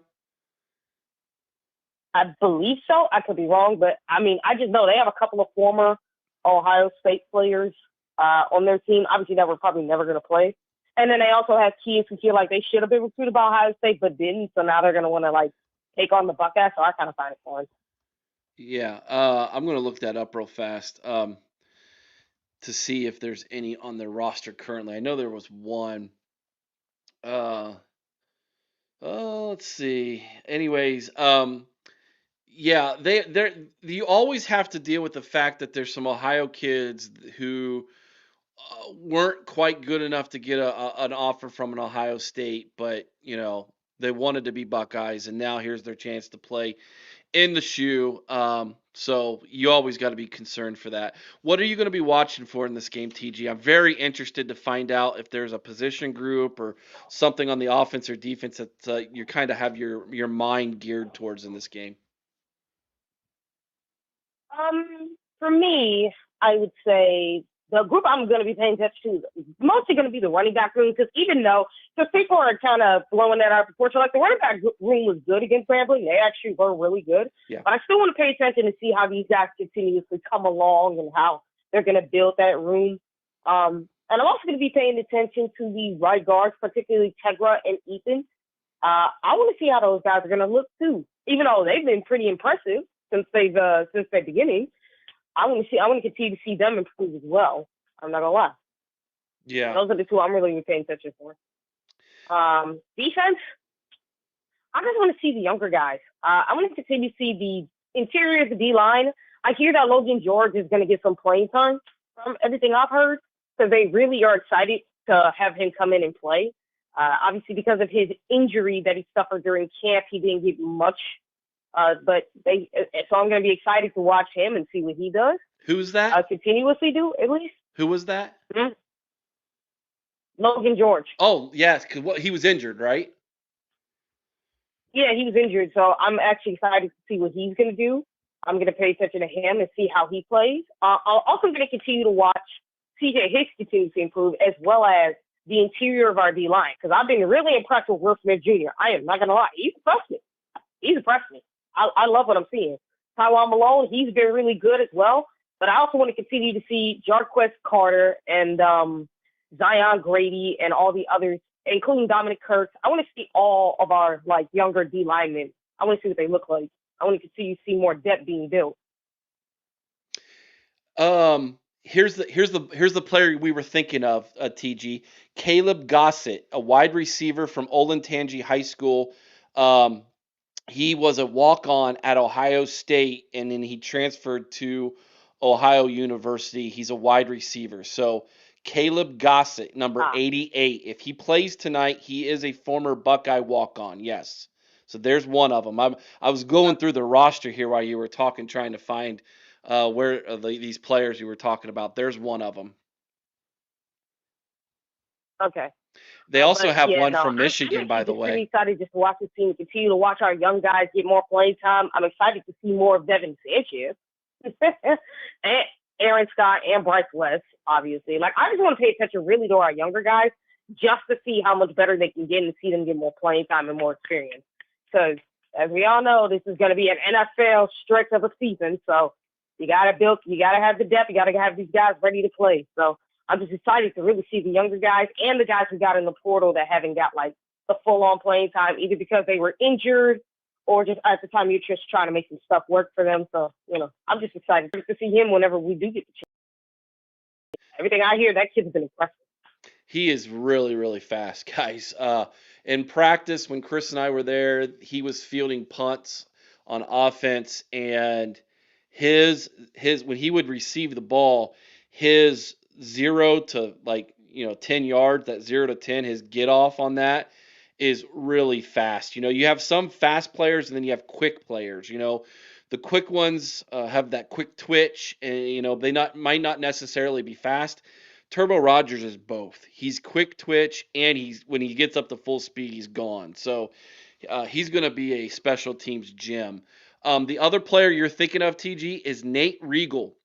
I believe so. I could be wrong, but I mean, I just know they have a couple of former Ohio State players on their team. Obviously, that were probably never going to play. And then they also have kids who feel like they should have been recruited by Ohio State but didn't. So now they're going to want to like take on the Buckeyes. So I kind of find it fun. Yeah, I'm gonna look that up real fast to see if there's any on their roster currently. I know there was one. Uh, oh, let's see. Anyways, Yeah, you always have to deal with the fact that there's some Ohio kids who weren't quite good enough to get an offer from an Ohio State, but they wanted to be Buckeyes, and now here's their chance to play in the shoe. So you always got to be concerned for that. What are you going to be watching for in this game, TG? I'm very interested to find out if there's a position group or something on the offense or defense that you kind of have your mind geared towards in this game. For me, I would say the group I'm going to be paying attention to is mostly going to be the running back room because people are kind of blowing that out of proportion. Like the running back room was good against Grambling. They actually were really good. Yeah. But I still want to pay attention to see how these guys continuously come along and how they're going to build that room. And I'm also going to be paying attention to the right guards, particularly Tegra and Ethan. I want to see how those guys are going to look too, even though they've been pretty impressive since their beginning. I want to continue to see them improve as well. I'm not gonna lie. Yeah. Those are the two I'm really paying attention for. Defense, I just want to see the younger guys. I want to continue to see the interior of the D-line. I hear that Logan George is going to get some playing time from everything I've heard, so they really are excited to have him come in and play. Obviously, because of his injury that he suffered during camp, he didn't get much. So I'm going to be excited to watch him and see what he does. Who's that? Continuously do, at least. Who was that? Mm-hmm. Logan George. Oh, yes, because he was injured, right? Yeah, he was injured, so I'm actually excited to see what he's going to do. I'm going to pay attention to him and see how he plays. I'm also going to continue to watch CJ Hicks continue to improve, as well as the interior of our D-line, because I've been really impressed with Will Smith Jr. I am not going to lie. He's impressed me. I love what I'm seeing. Tywon Malone, he's been really good as well. But I also want to continue to see Jarquez Carter and Zion Grady and all the others, including Dominic Kirk. I want to see all of our younger D linemen. I want to see what they look like. I want to continue to see more depth being built. Here's the player we were thinking of, TG. Caleb Gossett, a wide receiver from Olentangy High School. He was a walk-on at Ohio State, and then he transferred to Ohio University. He's a wide receiver. So Caleb Gossett, number 88. If he plays tonight, he is a former Buckeye walk-on. Yes. So there's one of them. I was going through the roster here while you were talking, trying to find where these players you were talking about. There's one of them. Okay. They also have one from Michigan, by the way. I'm excited just to watch the team, continue to watch our young guys get more playing time. I'm excited to see more of Devin Sanchez, and Aaron Scott, and Bryce West, obviously. I just want to pay attention really to our younger guys just to see how much better they can get and see them get more playing time and more experience. Because, as we all know, this is going to be an NFL stretch of a season, so you got to have the depth, you got to have these guys ready to play. So I'm just excited to really see the younger guys and the guys who got in the portal that haven't got the full-on playing time, either because they were injured or just at the time you're just trying to make some stuff work for them. So, I'm just excited to see him whenever we do get the chance. Everything I hear, that kid's been impressive. He is really, really fast, guys. In practice, when Chris and I were there, he was fielding punts on offense, and his when he would receive the ball, his 0 to 10 yards, that 0 to 10, his get off on that is really fast. You have some fast players and then you have quick players. The quick ones have that quick twitch, and they might not necessarily be fast. Turbo Rogers is both. He's quick twitch, and when he gets up to full speed, he's gone. So he's going to be a special teams gem. The other player you're thinking of, TG, is Nate Regal,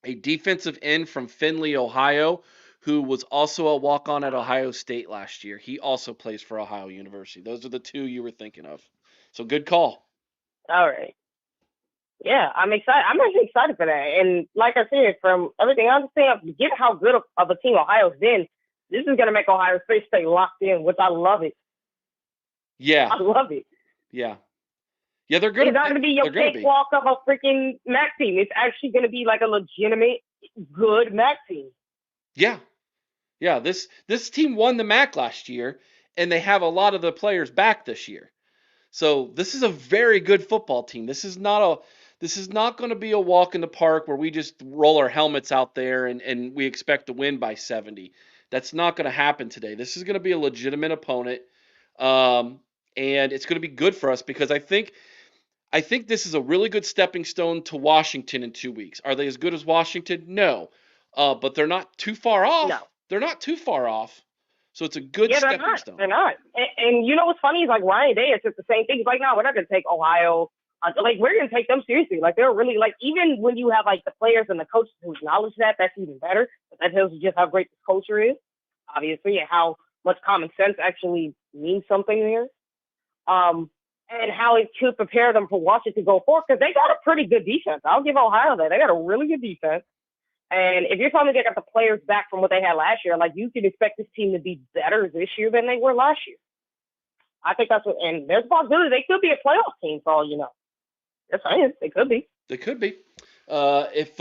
a defensive end from Findlay, Ohio, who was also a walk-on at Ohio State last year. He also plays for Ohio University. Those are the two you were thinking of. So good call. All right. Yeah, I'm excited. I'm actually excited for that. And like I said, from everything I understand, given how good of a team Ohio's been, this is going to make Ohio State stay locked in, which I love it. Yeah. I love it. Yeah. Yeah, they're good. It's not going to be your cakewalk of a freaking MAC team. It's actually going to be a legitimate, good MAC team. Yeah. Yeah, this team won the MAC last year, and they have a lot of the players back this year. So this is a very good football team. This is not going to be a walk in the park where we just roll our helmets out there and we expect to win by 70. That's not going to happen today. This is going to be a legitimate opponent. Um, and it's going to be good for us because I think this is a really good stepping stone to Washington in 2 weeks. Are they as good as Washington? No. But they're not too far No. off. They're not too far off. So it's a good Yeah, they're stepping not. stone. They're not. And you know what's funny is like Ryan Day, it's just the same thing. He's like, no, we're not going to take Ohio. Like, we're going to take them seriously. Like, they're really, like, even when you have, like, the players and the coaches who acknowledge that, that's even better. But that tells you just how great this culture is, obviously, and how much common sense actually means something there. And how it could prepare them for Washington to go forward, because they got a pretty good defense. I'll give Ohio that. They got a really good defense. And if you're telling me they got the players back from what they had last year, like, you can expect this team to be better this year than they were last year. I think that's what, and there's a possibility they could be a playoff team for all you know. Just saying, they could be. They could be. If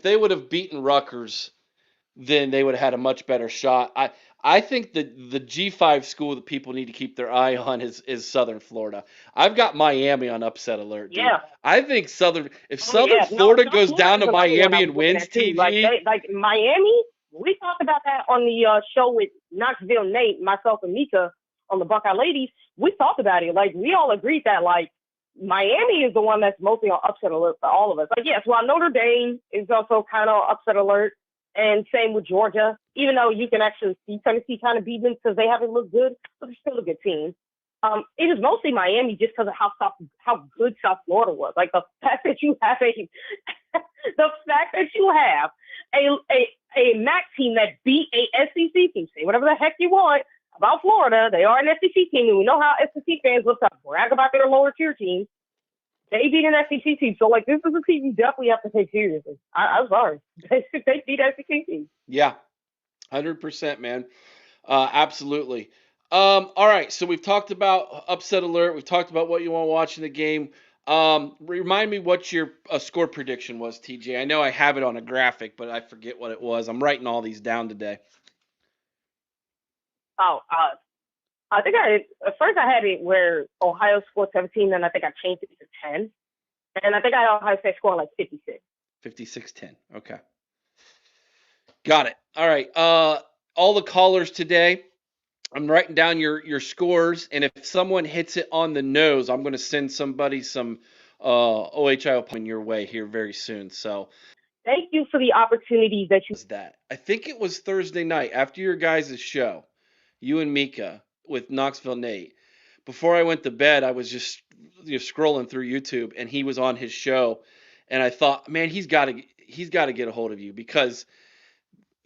they would have beaten Rutgers, then they would have had a much better shot. I think that the G5 school that people need to keep their eye on is Southern Florida. I've got Miami on upset alert, dude. Yeah. I think if Southern South Florida goes Florida down is to another one Miami I was and looking wins, at, too. TG. Like Miami, we talked about that on the show with Knoxville Nate, myself, and Mika on the Buckeye Ladies. We talked about it. Like, we all agreed that, like, Miami is the one that's mostly on upset alert for all of us. Like, yes, while Notre Dame is also kind of upset alert, and same with Georgia, even though you can actually see Tennessee kind of beat them because they haven't looked good, but they're still a good team. It is mostly Miami just because of how good South Florida was. Like, the fact that you have a MAC team that beat a SEC team. Say whatever the heck you want about Florida. They are an SEC team, and we know how SEC fans love to brag about their lower tier teams. They beat an SEC team, so like this is a team you definitely have to take seriously. I'm sorry, they beat SEC teams. Yeah, 100%, man. Absolutely. All right, so we've talked about upset alert. We've talked about what you want to watch in the game. Remind me what your score prediction was, TJ. I know I have it on a graphic, but I forget what it was. I'm writing all these down today. Oh, I think at first I had it where Ohio scored 17, then I think I changed it to 10. And I think I had Ohio State scoring like 56. 56-10. Okay. Got it. All right. All the callers today, I'm writing down your scores, and if someone hits it on the nose, I'm going to send somebody some OHIO in your way here very soon. So thank you for the opportunity that you. That I think it was Thursday night after your guys' show, you and Mika with Knoxville Nate. Before I went to bed, I was just scrolling through YouTube, and he was on his show, and I thought, man, he's got to get a hold of you because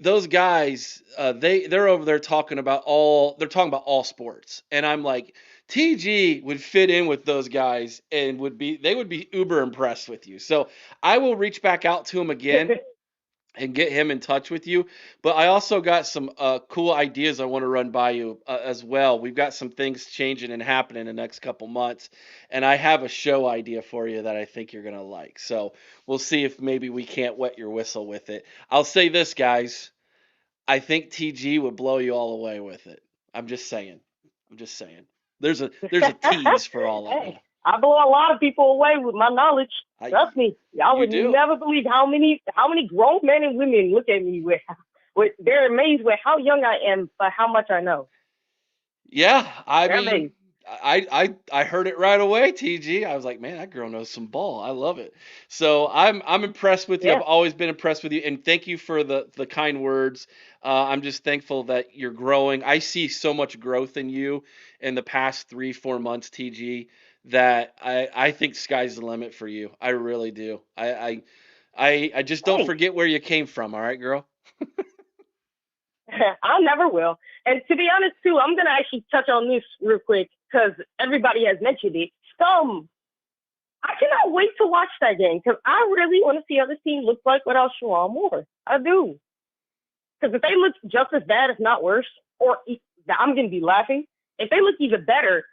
those guys, they're over there talking about all sports, and I'm like, TG would fit in with those guys and they would be uber impressed with you. So I will reach back out to him again and get him in touch with you. But I also got some cool ideas I want to run by you as well. We've got some things changing and happening in the next couple months, and I have a show idea for you that I think you're going to like. So we'll see if maybe we can't wet your whistle with it. I'll say this, guys. I think TG would blow you all away with it. I'm just saying. There's a tease for all of you. I blow a lot of people away with my knowledge. Trust me, y'all would never believe how many grown men and women look at me with they're amazed with how young I am, but how much I know. Yeah, They're amazed. I heard it right away, TG. I was like, man, that girl knows some ball. I love it. So I'm impressed with you. Yeah. I've always been impressed with you, and thank you for the kind words. I'm just thankful that you're growing. I see so much growth in you in the past 3-4 months, TG, that I think sky's the limit for you. I really do. I just don't forget where you came from. All right, girl. I never will. And to be honest, too, I'm going to actually touch on this real quick because everybody has mentioned it. I cannot wait to watch that game because I really want to see how this team looks like without Sherrone Moore. I do. Because if they look just as bad, if not worse, or I'm going to be laughing. If they look even better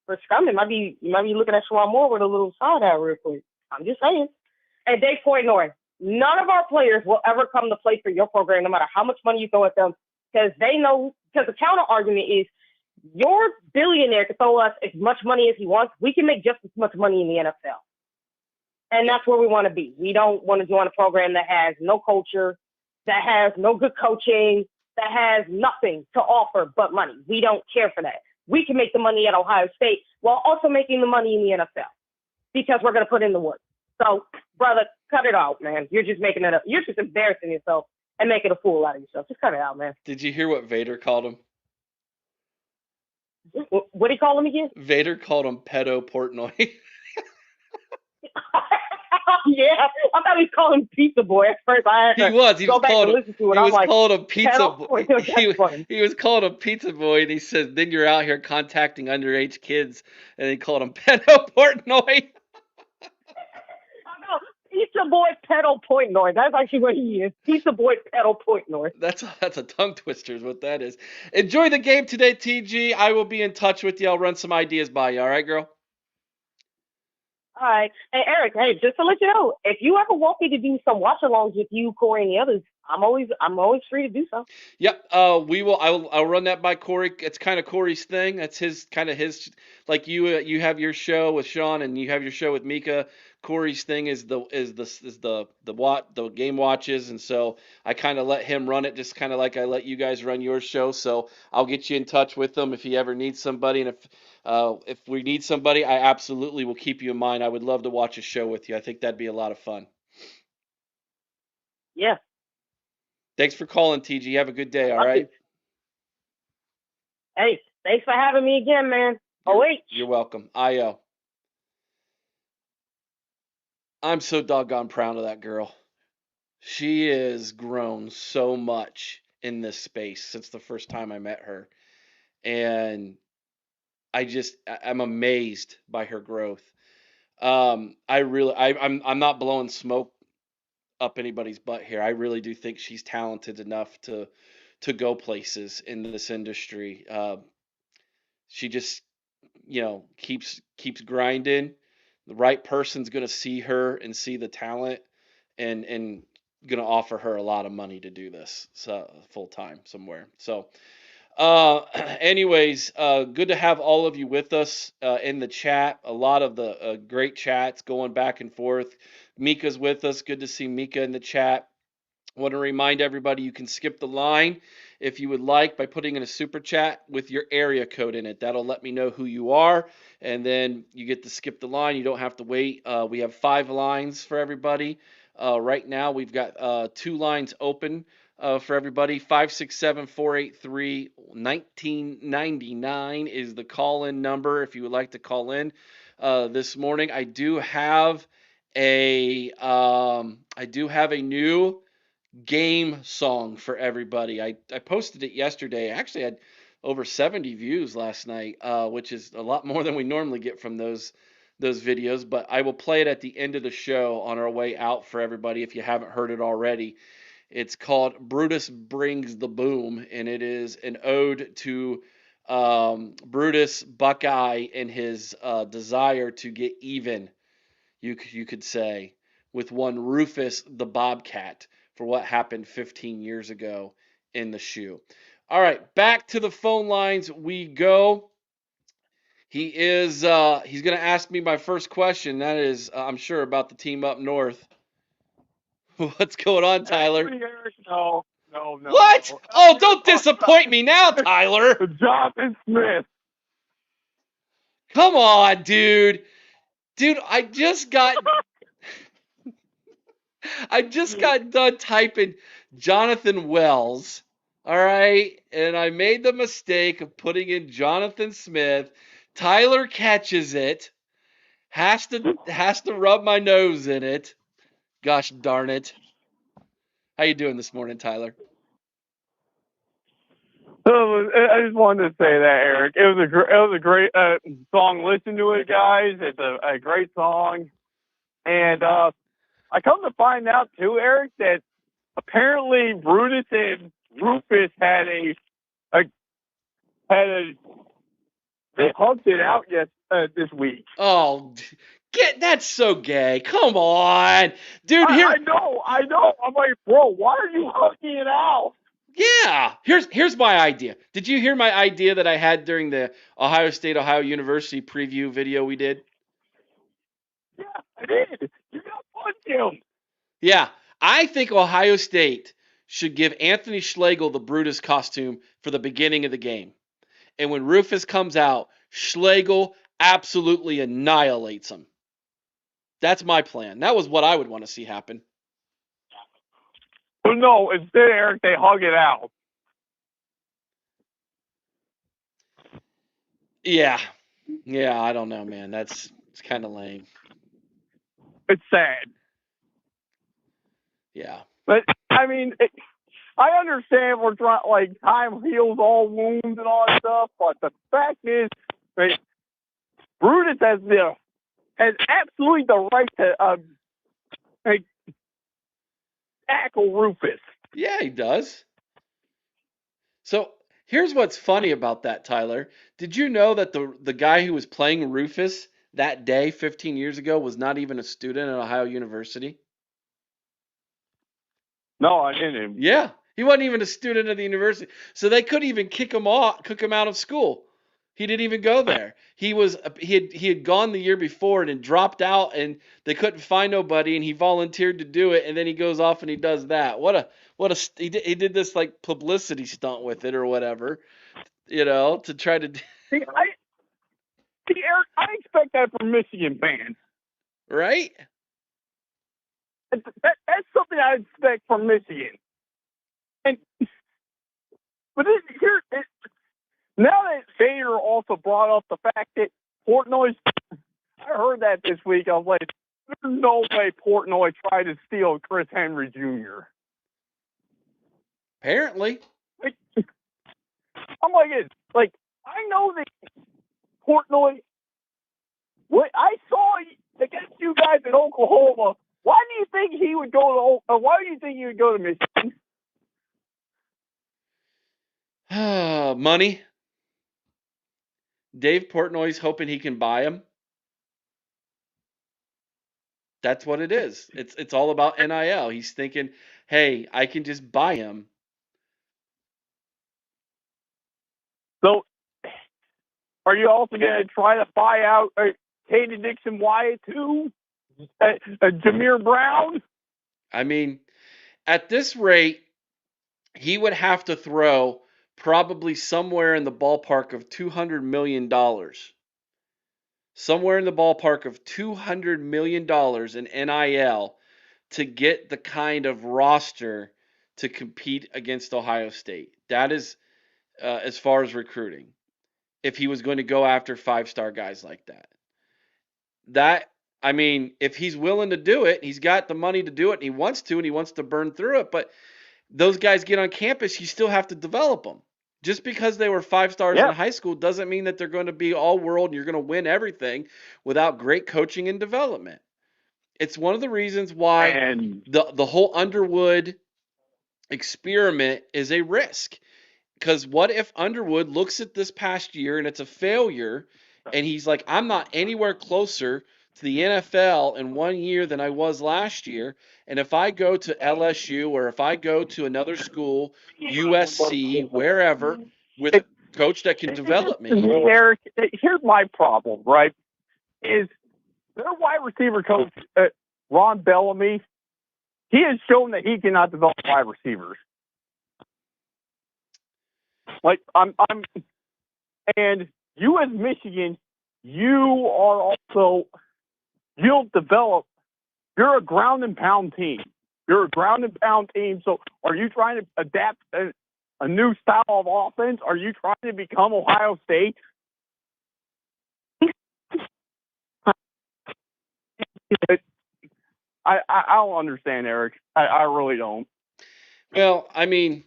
for Scrum, you might be looking at Sherrone Moore with a little side eye real quick. I'm just saying. And Dave Portnoy, none of our players will ever come to play for your program, no matter how much money you throw at them, because they know. Because the counter argument is Your billionaire can throw us as much money as he wants. We can make just as much money in the NFL. And that's where we want to be. We don't want to join a program that has no culture, that has no good coaching, that has nothing to offer but money. We don't care for that. We can make the money at Ohio State while also making the money in the NFL because we're going to put in the work. So, brother, cut it out, man. You're just making it up. You're just embarrassing yourself and making a fool out of yourself. Just cut it out, man. Did you hear what Vader called him? What did he call him again? Vader called him Pedo Portnoy. Yeah, I thought he was calling him Pizza Boy at first. He was calling him Pizza Boy. He was calling him Pizza Boy, and he said, "Then you're out here contacting underage kids," and he called him Pedo Portnoy. Pizza Boy Pedal Portnoy. That's actually what he is. Pizza Boy Pedal Portnoy. That's a tongue twister is what that is. Enjoy the game today, TG. I will be in touch with you. I'll run some ideas by you. All right, girl? All right. Hey, Eric, just to let you know, if you ever want me to do some watch-alongs with you, Corey, and the others, I'm always free to do so. Yep. We will. I'll run that by Corey. It's kind of Corey's thing. That's his like you have your show with Sean and you have your show with Mika. Corey's thing is the game watches, and so I kind of let him run it, just kind of like I let you guys run your show. So I'll get you in touch with him if he ever needs somebody, and if we need somebody, I absolutely will keep you in mind. I would love to watch a show with you. I think that'd be a lot of fun. Yeah. Thanks for calling, TG. Have a good day. All right. Hey, thanks for having me again, man. You're welcome. IO. I'm so doggone proud of that girl. She has grown so much in this space since the first time I met her. And I'm amazed by her growth. I'm not blowing smoke up anybody's butt here. I really do think she's talented enough to go places in this industry. She just, keeps grinding. The right person's gonna see her and see the talent, and gonna offer her a lot of money to do this full time somewhere. So, anyways, good to have all of you with us in the chat. A lot of the great chats going back and forth. Mika's with us. Good to see Mika in the chat. I want to remind everybody you can skip the line if you would like by putting in a super chat with your area code in it. That'll let me know who you are, and then you get to skip the line. You don't have to wait. We have 5 lines for everybody. Right now, we've got 2 lines open for everybody. 567-483-1999 is the call-in number if you would like to call in this morning. I do have a new game song for everybody. I posted it yesterday. I actually had over 70 views last night, which is a lot more than we normally get from those videos, but I will play it at the end of the show on our way out for everybody if you haven't heard it already. It's called Brutus Brings the Boom, and it is an ode to Brutus Buckeye and his desire to get even, you could say, with one Rufus the Bobcat for what happened 15 years ago in the shoe. All right, back to the phone lines we go. He's going to ask me my first question. That is, I'm sure, about the team up north. What's going on, Tyler? No. What? No. Oh, don't disappoint me now, Tyler. Jonathan Smith. Come on, dude. Dude, I just got done typing Jonathan Wells, all right? And I made the mistake of putting in Jonathan Smith. Tyler catches it, has to rub my nose in it. Gosh darn it. How you doing this morning, Tyler? I just wanted to say that, Eric. It was a great song. Listen to it, guys. It's a great song. And I come to find out, too, Eric, that apparently Brutus and Rufus they humped it out this week. Oh, that's so gay. Come on. Dude, I know. I'm like, bro, why are you hooking it out? Yeah, Yeah. Here's my idea. Did you hear my idea that I had during the Ohio State Ohio University preview video we did? Yeah, I did. You got punched him. Yeah. I think Ohio State should give Anthony Schlegel the Brutus costume for the beginning of the game. And when Rufus comes out, Schlegel absolutely annihilates him. That's my plan. That was what I would want to see happen. Well, no, instead, Eric, they hug it out. Yeah. Yeah, I don't know, man. It's kind of lame. It's sad. Yeah. But, I mean, I understand we're trying, like, time heals all wounds and all that stuff, but the fact is, right, Brutus has absolutely the right to tackle Rufus. Yeah, he does. So here's what's funny about that, Tyler. Did you know that the guy who was playing Rufus that day 15 years ago was not even a student at Ohio University? No, I didn't. Yeah, he wasn't even a student at the university. So they couldn't even kick him out of school. He didn't even go there. He had gone the year before and had dropped out, and they couldn't find nobody, and he volunteered to do it, and then he goes off and he does that. He did this like publicity stunt with it or whatever, to try to See, Eric, I expect that from Michigan fans. right. That's something I expect from Michigan. But now that Vader also brought up the fact that Portnoy, I heard that this week. I was like, there's no way Portnoy tried to steal Chris Henry Jr. Apparently. I'm like, I know that Portnoy. What I saw against you guys in Oklahoma. Why do you think he would go to? Why do you think he would go to Michigan? Money. Dave Portnoy's hoping he can buy him. That's what it is. It's all about NIL. He's thinking, hey, I can just buy him. So, are you also going to try to buy out Katie Dixon Wyatt too? Jameer Brown? I mean, at this rate, he would have to throw probably somewhere in the ballpark of $200 million. Somewhere in the ballpark of $200 million in NIL to get the kind of roster to compete against Ohio State. That is as far as recruiting. If he was going to go after 5-star guys like that, I mean, if he's willing to do it, he's got the money to do it, and he wants to burn through it. But those guys get on campus, you still have to develop them. Just because they were 5 stars in high school doesn't mean that they're going to be all world and you're going to win everything without great coaching and development. It's one of the reasons why the whole Underwood experiment is a risk. Because what if Underwood looks at this past year and it's a failure, and he's like, I'm not anywhere closer to the NFL in 1 year than I was last year. And if I go to LSU or if I go to another school, USC, wherever, with a coach that can develop me. Eric, here's my problem, right? Is their wide receiver coach, Ron Bellamy, he has shown that he cannot develop wide receivers. Like and you as Michigan, you don't develop. You're a ground and pound team. So are you trying to adapt a new style of offense? Are you trying to become Ohio State? I don't understand, Eric. I really don't. Well, I mean,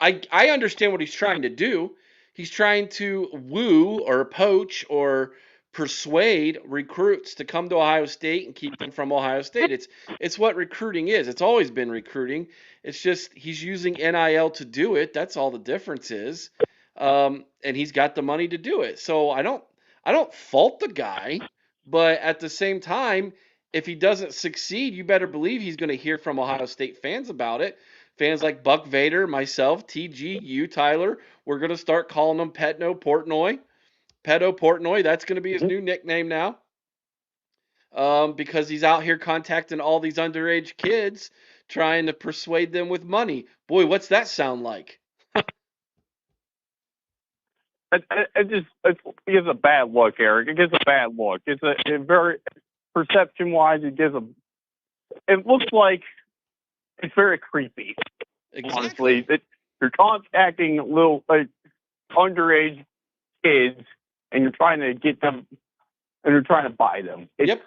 I understand what he's trying to do. He's trying to woo or poach or persuade recruits to come to Ohio State and keep them from Ohio State. It's what recruiting is. It's always been recruiting. It's just he's using NIL to do it. That's all the difference is. And he's got the money to do it. So I don't fault the guy, but at the same time, if he doesn't succeed, you better believe he's going to hear from Ohio State fans about it. Fans like Buck Vader, myself, TG, you, Tyler, we're going to start calling him Petno Portnoy. Pedo Portnoy, that's going to be his new nickname now. Because he's out here contacting all these underage kids, trying to persuade them with money. Boy, what's that sound like? It gives a bad look, Eric. It gives a bad look. It's a very perception-wise. It looks like it's very creepy. Exactly. Honestly, that you're contacting little underage kids, and you're trying to get them, and you're trying to buy them. Yep.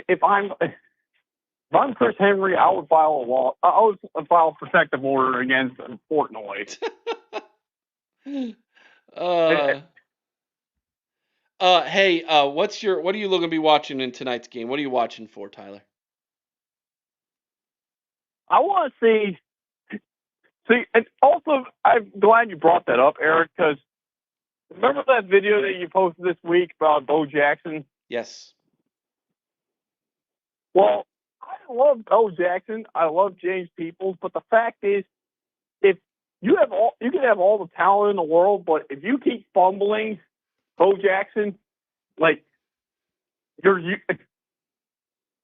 If I'm Chris Henry, I would file a law. I would file a protective order against Portnoy. Hey, what are you looking to be watching in tonight's game? What are you watching for, Tyler? I want to see, and also I'm glad you brought that up, Eric, because remember that video that you posted this week about Bo Jackson? Yes. Well, I love Bo Jackson. I love James Peoples, but the fact is, if you can have all the talent in the world, but if you keep fumbling, Bo Jackson, like you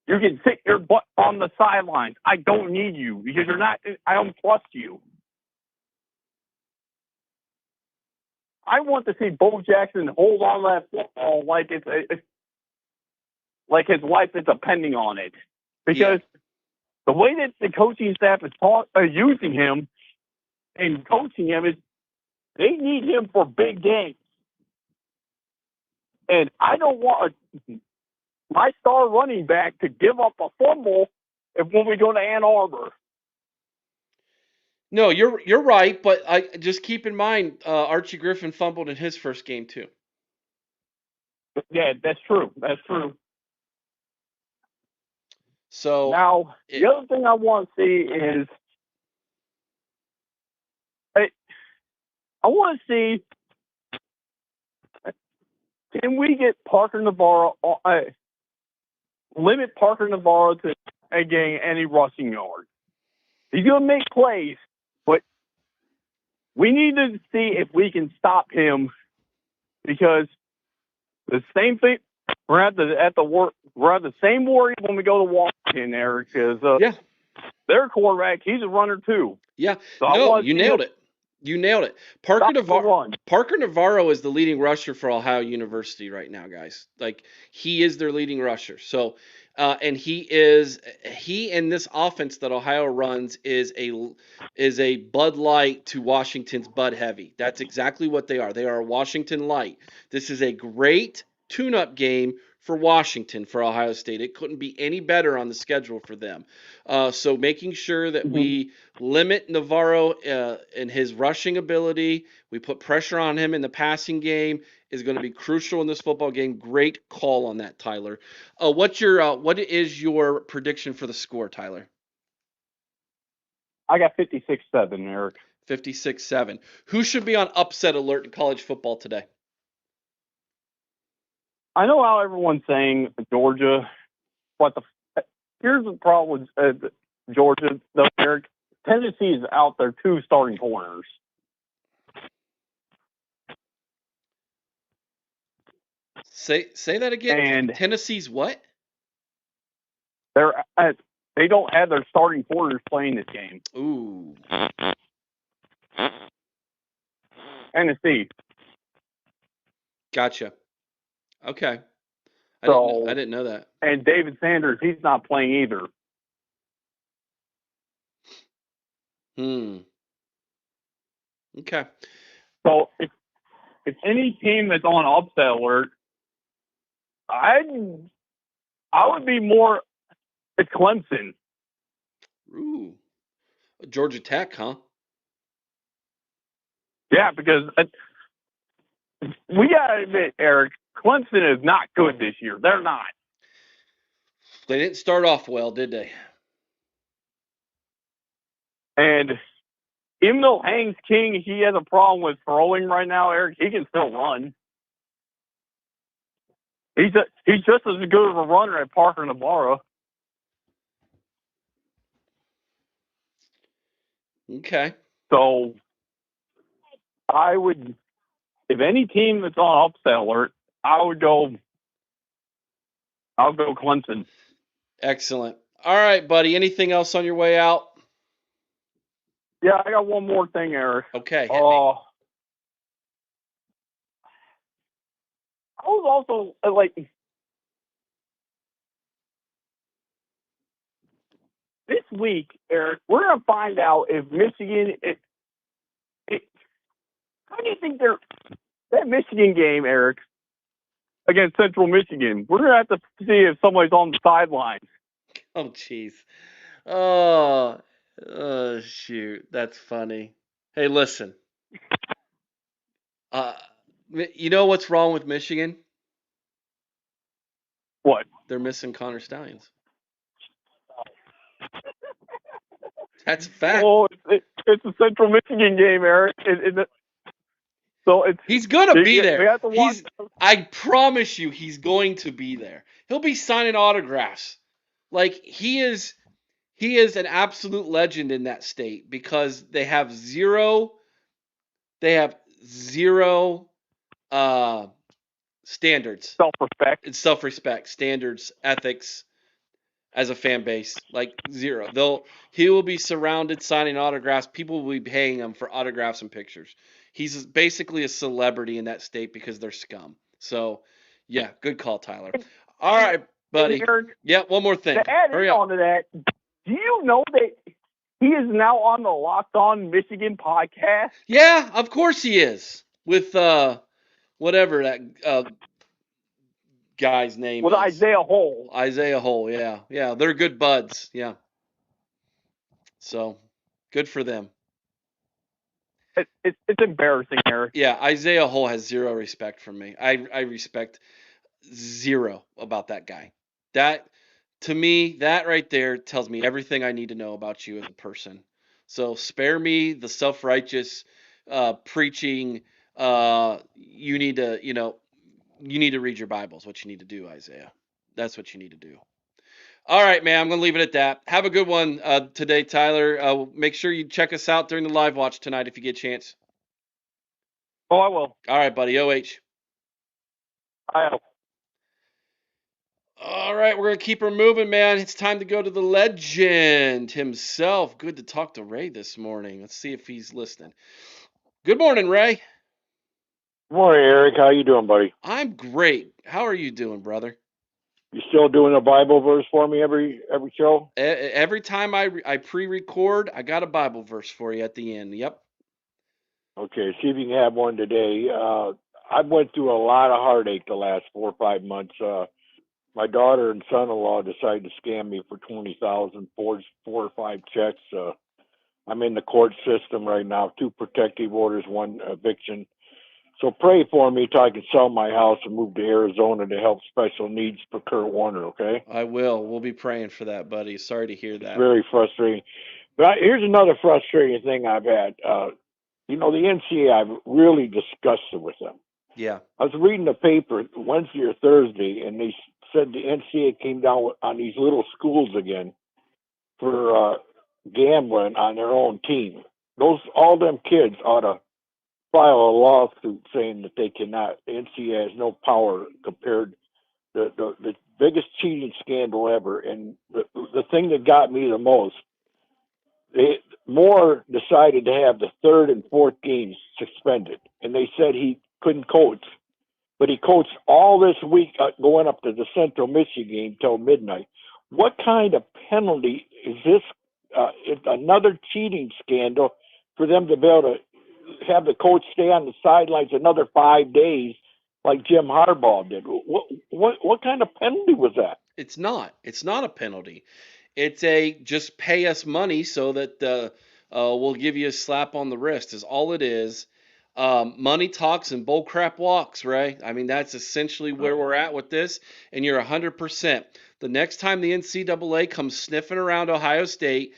can sit your butt on the sidelines. I don't need you because you're not. I don't trust you. I want to see Bo Jackson hold on to that football like like his life is depending on it, because the way that the coaching staff is using him and coaching him is they need him for big games, and I don't want my star running back to give up a fumble when we go to Ann Arbor. No, you're right, but I just keep in mind Archie Griffin fumbled in his first game too. Yeah, that's true. That's true. So now the other thing I want to see is I want to see, can we get Parker Navarro, limit Parker Navarro to getting any rushing yards? He's going to make plays, but we need to see if we can stop him, because the same thing, we're at the same worry when we go to Washington, Eric, because their quarterback, he's a runner too. Yeah, so no, you nailed it. You nailed it. Parker Navarro is the leading rusher for Ohio University right now, guys. Like, he is their leading rusher. So, and he in this offense that Ohio runs is a Bud Light to Washington's Bud Heavy. That's exactly what they are. They are a Washington Light. This is a great tune-up game for Washington, for Ohio State. It couldn't be any better on the schedule for them. So making sure that we limit Navarro in his rushing ability, we put pressure on him in the passing game, is going to be crucial in this football game. Great call on that, Tyler. What is your prediction for the score, Tyler? I got 56-7, Eric. 56-7. Who should be on upset alert in college football today? I know how everyone's saying Georgia, but here's the problem with Georgia, though, Eric. Tennessee is out there 2 starting corners. Say that again. And Tennessee's what? They don't have their starting corners playing this game. Ooh. Tennessee. Gotcha. Okay. I didn't know that. And David Sanders, he's not playing either. Okay. So if any team that's on upset alert, I would be more at Clemson. Ooh. Georgia Tech, huh? Yeah, because we got to admit, Eric, Clemson is not good this year. They're not. They didn't start off well, did they? And even though Haynes King, he has a problem with throwing right now, Eric, he can still run. He's just as good of a runner as Parker Navarro. Okay. So I would, if any team that's on upset alert, I'll go Clemson. Excellent. All right, buddy. Anything else on your way out? Yeah, I got one more thing, Eric. Okay. Hit me. I was also like this week, Eric. We're gonna find out if Michigan. How do you think that Michigan game, Eric, against Central Michigan? We're gonna have to see if somebody's on the sidelines. Oh, jeez. Oh, shoot. That's funny. Hey, listen. You know what's wrong with Michigan? What? They're missing Connor Stallions. That's a fact. Oh, it's a Central Michigan game, Eric. He's gonna be We there. have to watch. I promise you, he's going to be there. He'll be signing autographs. Like he is an absolute legend in that state because they have zero standards. Self-respect, standards, ethics as a fan base, like zero. He will be surrounded signing autographs. People will be paying him for autographs and pictures. He's basically a celebrity in that state because they're scum. So, yeah, good call, Tyler. All right, buddy. Eric, yeah, one more thing. To add Hurry in up. onto that, do you know that he is now on the Locked On Michigan podcast? Yeah, of course he is. With whatever that guy's name with is. Isaiah Hole. Isaiah Hole, yeah. Yeah, they're good buds. Yeah. So, good for them. It's embarrassing, Eric. Yeah, Isaiah Hole has zero respect for me. I respect zero about that guy. That to me, that right there tells me everything I need to know about you as a person. So spare me the self-righteous preaching. You need to, you need to read your Bible. Is what you need to do, Isaiah. That's what you need to do. All right, man. I'm gonna leave it at that. Have a good one today, Tyler. Make sure you check us out during the live watch tonight if you get a chance. Oh, I will. All right, buddy. OH. I will. All right, we're going to keep her moving, man. It's time to go to the legend himself. Good to talk to Ray this morning. Let's see if he's listening. Good morning, Ray. Good morning, Eric. How you doing, buddy? I'm great. How are you doing, brother? You still doing a Bible verse for me every show? Every time I pre-record, I got a Bible verse for you at the end. Yep. Okay, see if you can have one today. I went through a lot of heartache the last 4 or 5 months. My daughter and son-in-law decided to scam me for $20,000, four or five checks. I'm in the court system right now, 2 protective orders, 1 eviction. So pray for me till I can sell my house and move to Arizona to help special needs for Kurt Warner, okay? I will. We'll be praying for that, buddy. Sorry to hear that. It's very frustrating. But here's another frustrating thing I've had. The NCAA, I'm really disgusted with them. Yeah. I was reading the paper Wednesday or Thursday, and they said the NCAA came down on these little schools again for gambling on their own team. All them kids ought to file a lawsuit saying that they cannot. The NCAA has no power compared to the biggest cheating scandal ever. And the thing that got me the most, Moore decided to have the 3rd and 4th games suspended, and they said he couldn't coach. But he coached all this week going up to the Central Michigan game till midnight. What kind of penalty is this? It's another cheating scandal for them to be able to have the coach stay on the sidelines another 5 days like Jim Harbaugh did. What kind of penalty was that? It's not. It's not a penalty. It's a just pay us money so that we'll give you a slap on the wrist is all it is. Money talks and bull crap walks, Ray. I mean, that's essentially where we're at with this, and you're 100%. The next time the NCAA comes sniffing around Ohio State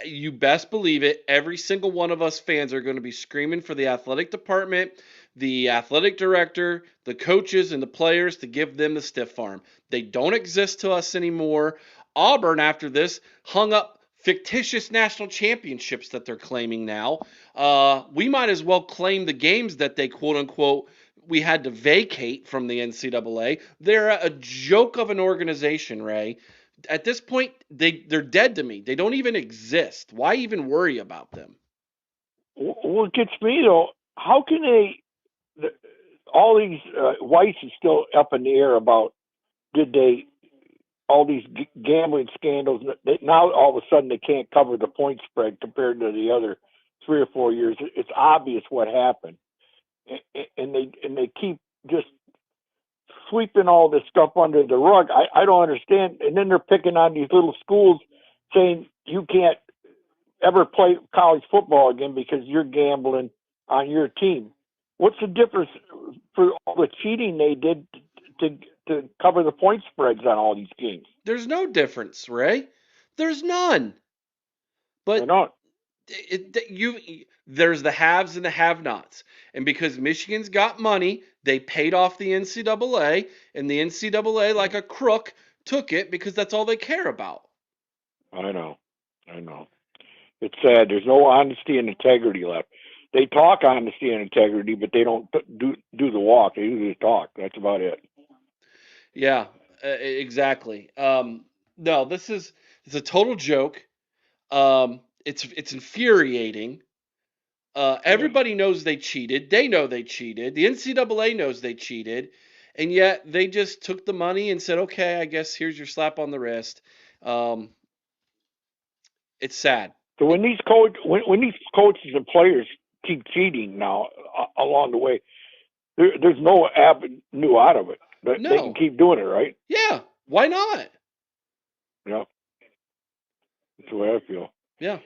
You best believe it. Every single one of us fans are going to be screaming for the athletic department, the athletic director, the coaches, and the players to give them the stiff arm. They don't exist to us anymore. Auburn, after this, hung up fictitious national championships that they're claiming now. We might as well claim the games that they quote unquote we had to vacate from the NCAA. They're a joke of an organization, Ray. At this point, they're dead to me. They don't even exist. Why even worry about them? What gets me though, how can all these Weiss is still up in the air about did they all these gambling scandals. Now all of a sudden they can't cover the point spread compared to the other 3 or 4 years. It's obvious what happened, and they keep just sweeping all this stuff under the rug. I don't understand. And then they're picking on these little schools, saying you can't ever play college football again because you're gambling on your team. What's the difference for all the cheating they did to cover the point spreads on all these games? There's no difference, Ray. There's none. But there's the haves and the have-nots. And because Michigan's got money, they paid off the NCAA, and the NCAA, like a crook, took it because that's all they care about. I know. It's sad. There's no honesty and integrity left. They talk honesty and integrity, but they don't do the walk. They usually talk. That's about it. Yeah, exactly. No, it's a total joke. It's infuriating. Everybody knows they cheated. They know they cheated. The NCAA knows they cheated, and yet they just took the money and said, "Okay, I guess here's your slap on the wrist." It's sad. So when these coaches and players keep cheating now along the way, there's no avenue out of it. They can keep doing it, right? Yeah. Why not? Yeah. That's the way I feel. Yeah.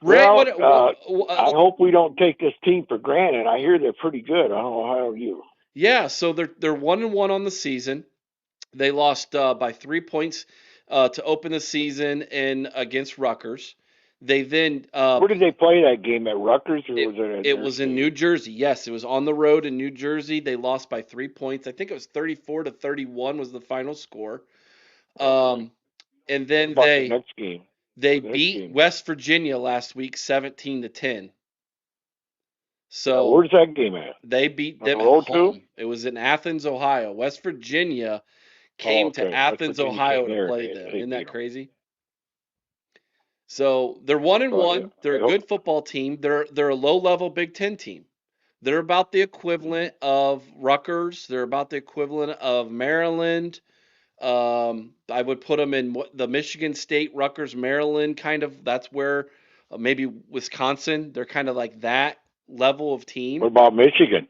Ray, I hope we don't take this team for granted. I hear they're pretty good. I don't know how are you. Yeah, so they're 1-1 on the season. They lost by 3 points to open the season against Rutgers. They then where did they play that game, at Rutgers, or was it? It was in New Jersey. Yes, it was on the road in New Jersey. They lost by 3 points. I think it was 34-31 was the final score. And then the next game. They beat West Virginia last week 17-10. So where's that game at? They beat them at home. It was in Athens, Ohio. West Virginia came to Athens, Ohio to play them. Isn't that crazy? So they're 1-1. They're a good football team. They're a low-level Big Ten team. They're about the equivalent of Rutgers. They're about the equivalent of Maryland. I would put them in the Michigan State, Rutgers, Maryland kind of. That's where maybe Wisconsin. They're kind of like that level of team. What about Michigan?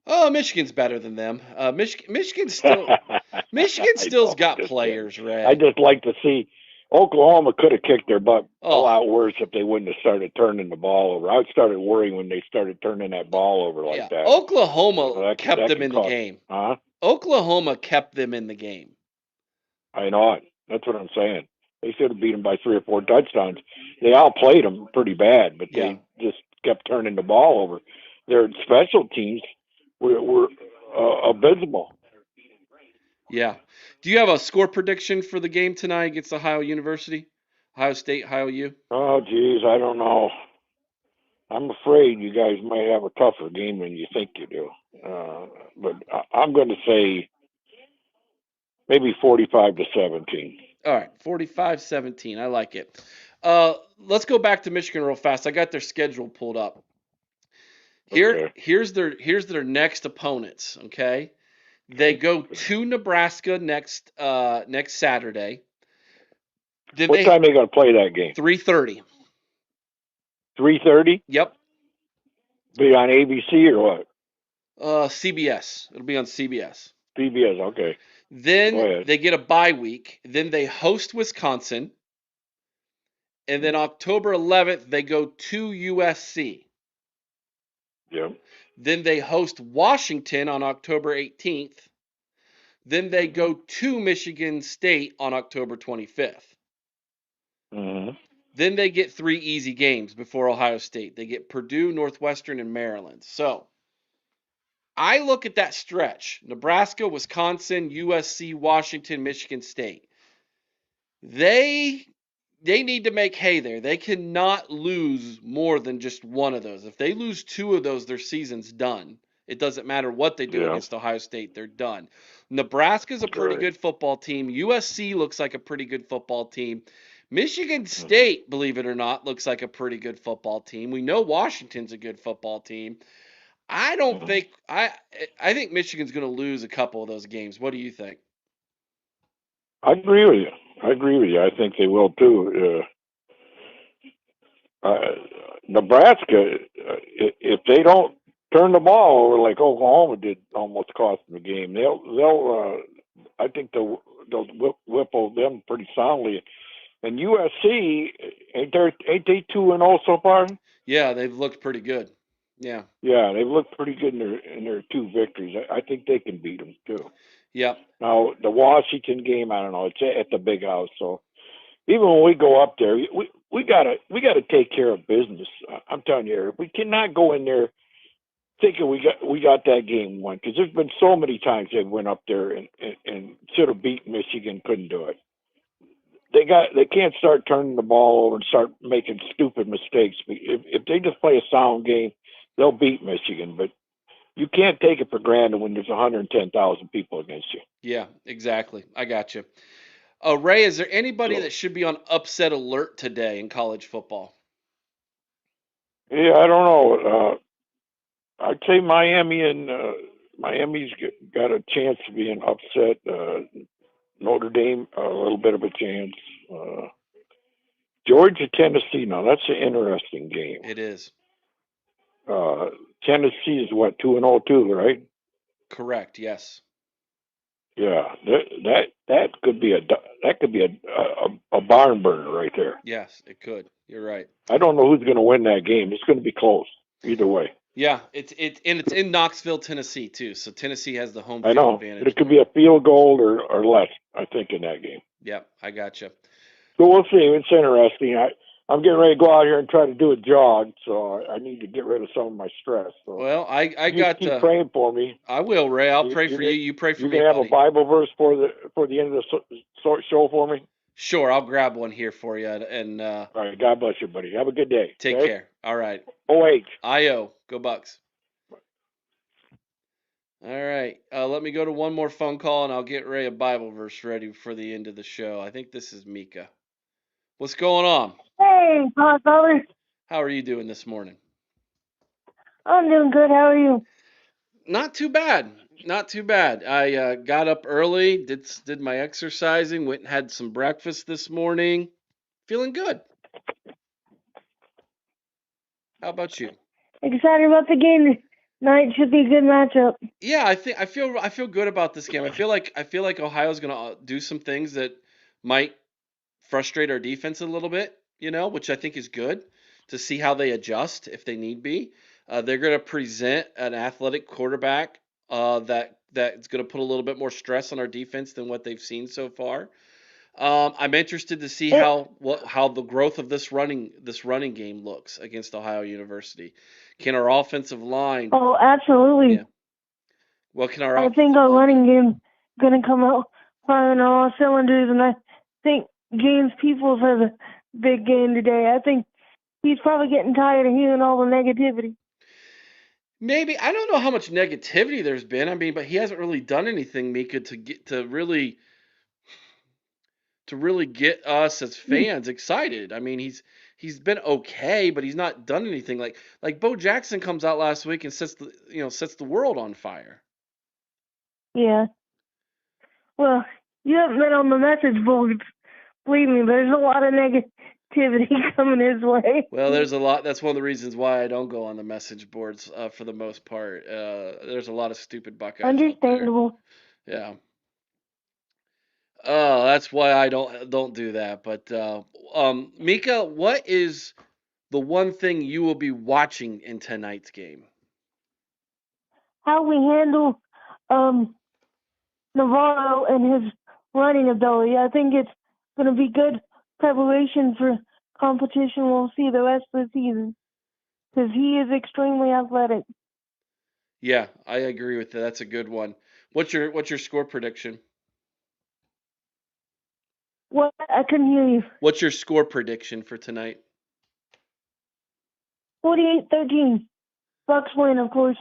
Oh, Michigan's better than them. Michigan still's got players, Ray. I just like to see Oklahoma could have kicked their butt a lot worse if they wouldn't have started turning the ball over. I started worrying when they started turning that ball over like that. Oklahoma kept them in the game. Huh? Oklahoma kept them in the game. I know it. That's what I'm saying. They should have beat them by 3 or 4 touchdowns. They outplayed them pretty bad, but they just kept turning the ball over. Their special teams were abysmal. Yeah. Do you have a score prediction for the game tonight against Ohio State, Ohio U? Oh, geez, I don't know. I'm afraid you guys might have a tougher game than you think you do. But I'm going to say maybe 45-17. All right, 45-17. I like it. Let's go back to Michigan real fast. I got their schedule pulled up. Here's their next opponents. Okay, they go to Nebraska next Saturday. What time are they going to play that game? 3:30. 3:30? Yep. Be on ABC or what? CBS. It'll be on CBS. CBS, okay. Then they get a bye week. Then they host Wisconsin. And then October 11th, they go to USC. Yep. Then they host Washington on October 18th. Then they go to Michigan State on October 25th. Mm-hmm. Then they get 3 easy games before Ohio State. They get Purdue, Northwestern, and Maryland. So I look at that stretch: Nebraska, Wisconsin, USC, Washington, Michigan State. They need to make hay there. They cannot lose more than just one of those. If they lose 2 of those, their season's done. It doesn't matter what they do Yeah. against Ohio State, they're done. Nebraska's a pretty Right. good football team. USC looks like a pretty good football team. Michigan Mm-hmm. State, believe it or not, looks like a pretty good football team. We know Washington's a good football team. I don't Mm-hmm. think I think Michigan's going to lose a couple of those games. What do you think? I agree with you. I think they will too. Nebraska, if they don't turn the ball over like Oklahoma did, almost cost them the game. I think they'll whipple them pretty soundly. And USC, ain't they 2-0 so far? Yeah, they've looked pretty good. Yeah. Yeah, they've looked pretty good in their 2 victories. I think they can beat them too. Yep. Now the Washington game, I don't know. It's at the big house, so even when we go up there, we gotta take care of business. I'm telling you, we cannot go in there thinking we got that game won, because there's been so many times they went up there and should have beat Michigan, couldn't do it. They can't start turning the ball over and start making stupid mistakes. If they just play a sound game, they'll beat Michigan. But you can't take it for granted when there's 110,000 people against you. Yeah, exactly. I got you. Ray, is there anybody So that should be on upset alert today in college football? yeah, I don't know. I'd say Miami's got a chance of being upset. Notre Dame, a little bit of a chance. Uh, Georgia, Tennessee. Now that's an interesting game. It is. Uh, Tennessee is what 2-0 too, right? Correct. Yes. Yeah, that could be a barn burner right there. Yes, it could. You're right. I don't know who's going to win that game. It's going to be close either way. Yeah, it's in Knoxville, Tennessee too. So Tennessee has the home I field know, but advantage it could there. be a field goal or less. I think in that game. Yep, I got you. So we'll see. It's interesting. I'm getting ready to go out here and try to do a jog, so I need to get rid of some of my stress. So Well, I you got keep praying for me. I will, Ray. I'll You, pray you're for gonna, you. You pray for you're me, gonna have a buddy. Bible verse for the end of the show for me. Sure, I'll grab one here for you and All right. God bless you, buddy. Have a good day. take Okay? care. All right. OH. IO, go Bucks. All right. Let me go to one more phone call and I'll get Ray a Bible verse ready for the end of the show. I think this is Mika. What's going on? Hey, Podfather. How are you doing this morning? I'm doing good. How are you? Not too bad. Not too bad. I got up early, did my exercising, went and had some breakfast this morning. Feeling good. How about you? Excited about the game tonight. Should be a good matchup. Yeah, I feel good about this game. I feel like Ohio's going to do some things that might frustrate our defense a little bit, which I think is good to see how they adjust if they need be. They're going to present an athletic quarterback that's going to put a little bit more stress on our defense than what they've seen so far. I'm interested to see It, how the growth of this running game looks against Ohio University. Can our offensive line? oh, absolutely. Yeah. What can our I offensive think our line do? running game gonna come out firing on all cylinders, and I think James Peoples has a big game today. I think he's probably getting tired of hearing all the negativity. Maybe I don't know how much negativity there's been. I mean, but he hasn't really done anything, Mika, to really get us as fans excited. I mean, he's been okay, but he's not done anything. Like Bo Jackson comes out last week and sets the world on fire. Yeah. Well, you haven't been on the message boards. Believe me, there's a lot of negativity coming his way. Well, there's a lot. That's one of the reasons why I don't go on the message boards for the most part. There's a lot of stupid Buckeyes out there. Understandable. Yeah. Oh, that's why I don't do that. But Mika, what is the one thing you will be watching in tonight's game? How we handle Navarro and his running ability. I think it's going to be good preparation for competition we'll see the rest of the season. Because he is extremely athletic. Yeah, I agree with that. That's a good one. What's your score prediction? What? I couldn't hear you. What's your score prediction for tonight? 48-13. Bucks win, of course.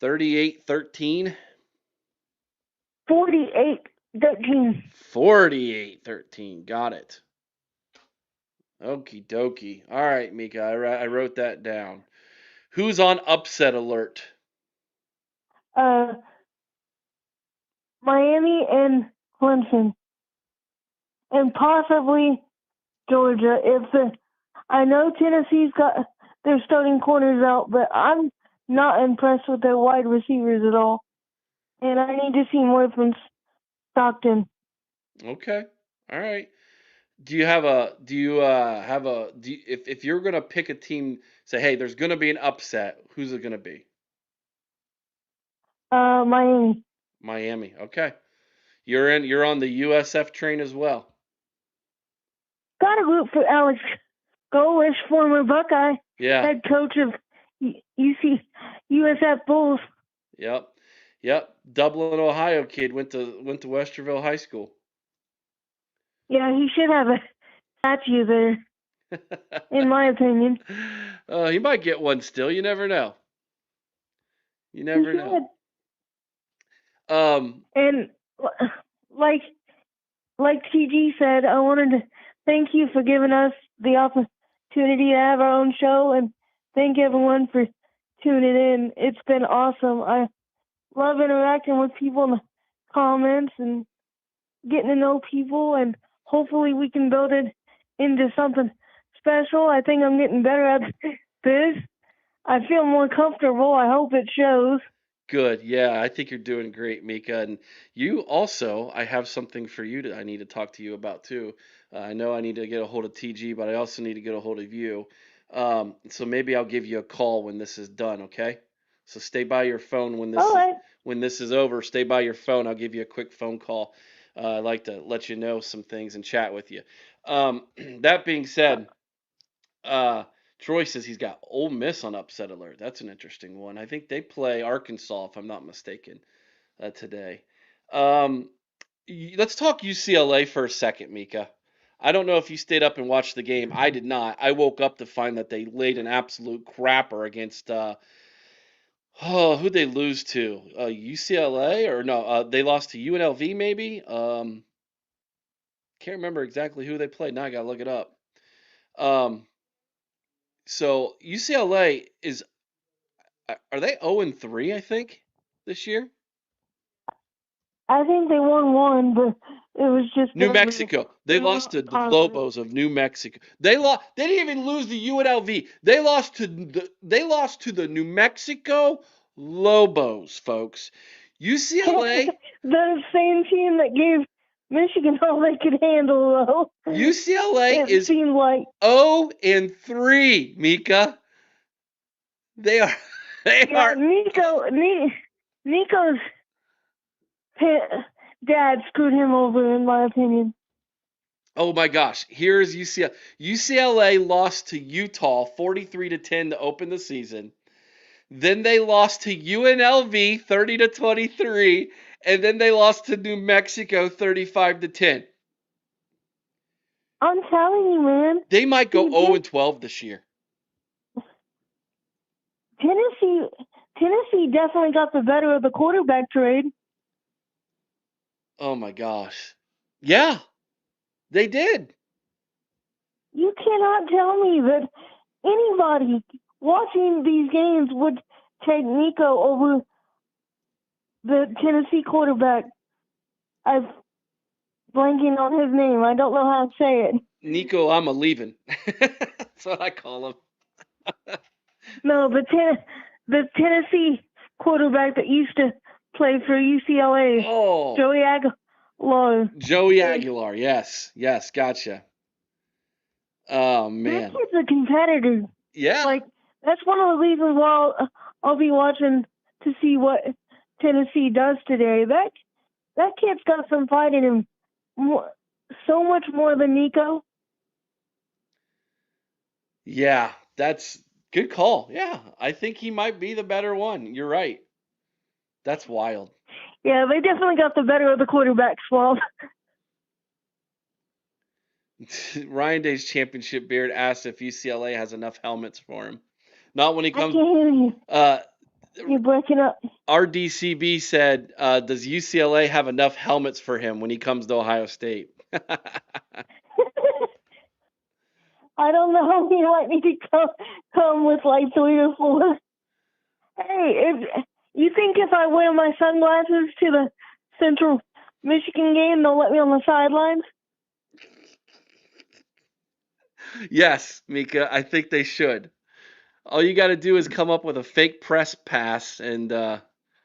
38-13? 48-13. 48-13. Got it. Okie dokie. All right, Mika, I wrote that down. Who's on upset alert? Miami and Clemson. And possibly Georgia. I know Tennessee's got their starting corners out, but I'm not impressed with their wide receivers at all. And I need to see more from Stockton. Okay. All right. If you're gonna pick a team, say, hey, there's gonna be an upset, who's it gonna be? Miami. Miami. Okay. You're on the USF train as well. Gotta root for Alex Golesh, former Buckeye, Yeah. head coach of USF Bulls. Yep. Dublin, Ohio kid went to Westerville High School. Yeah, he should have a statue there, in my opinion. He might get one still. You never know. You never know. And like TG said, I wanted to thank you for giving us the opportunity to have our own show, and thank everyone for tuning in. It's been awesome. I love interacting with people in the comments and getting to know people, and hopefully we can build it into something special. I think I'm getting better at this. I feel more comfortable. I hope it shows. Good. Yeah, I think you're doing great, Mika. And you also, I have something for you I need to talk to you about too. I know I need to get a hold of TG, but I also need to get a hold of you. So maybe I'll give you a call when this is done, okay? So stay by your phone when this is over. Stay by your phone. I'll give you a quick phone call. I'd like to let you know some things and chat with you. That being said, Troy says he's got Ole Miss on upset alert. That's an interesting one. I think they play Arkansas, if I'm not mistaken, today. Let's talk UCLA for a second, Mika. I don't know if you stayed up and watched the game. I did not. I woke up to find that they laid an absolute crapper against who'd they lose to? UCLA or no? They lost to UNLV maybe. Can't remember exactly who they played. Now I gotta look it up. So UCLA are they 0-3, I think, this year? I think they won one, but it was just New Mexico. They lost to the Lobos of New Mexico. They didn't even lose to UNLV. They lost to the New Mexico Lobos, folks. UCLA, the same team that gave Michigan all they could handle, though. UCLA it seemed like 0-3, Mika. They are. Nico's dad screwed him over, in my opinion. Oh my gosh! Here's UCLA. UCLA lost to Utah 43-10 to open the season. Then they lost to UNLV 30-23, and then they lost to New Mexico 35-10. I'm telling you, man. They might go 0-12 this year. Tennessee definitely got the better of the quarterback trade. Oh my gosh. Yeah, they did. You cannot tell me that anybody watching these games would take Nico over the Tennessee quarterback. I'm blanking on his name. I don't know how to say it. Nico, I'm leaving. That's what I call him. No, the Tennessee quarterback that used to play for UCLA. Oh. Joey Aguilar. Joey Aguilar, yes, gotcha. Oh man. That kid's a competitor. Yeah. Like, that's one of the reasons why I'll be watching to see what Tennessee does today. That kid's got some fight in him. so much more than Nico. Yeah, that's good call. Yeah, I think he might be the better one. You're right. That's wild. Yeah, they definitely got the better of the quarterback swamp. Ryan Day's championship beard asked if UCLA has enough helmets for him. Not when he I comes. can't hear you. Uh, You're breaking up. RDCB said, "Does UCLA have enough helmets for him when he comes to Ohio State?" I don't know. You might need to come with like 3 or 4. Hey, you think if I wear my sunglasses to the Central Michigan game, they'll let me on the sidelines? Yes, Mika, I think they should. All you got to do is come up with a fake press pass and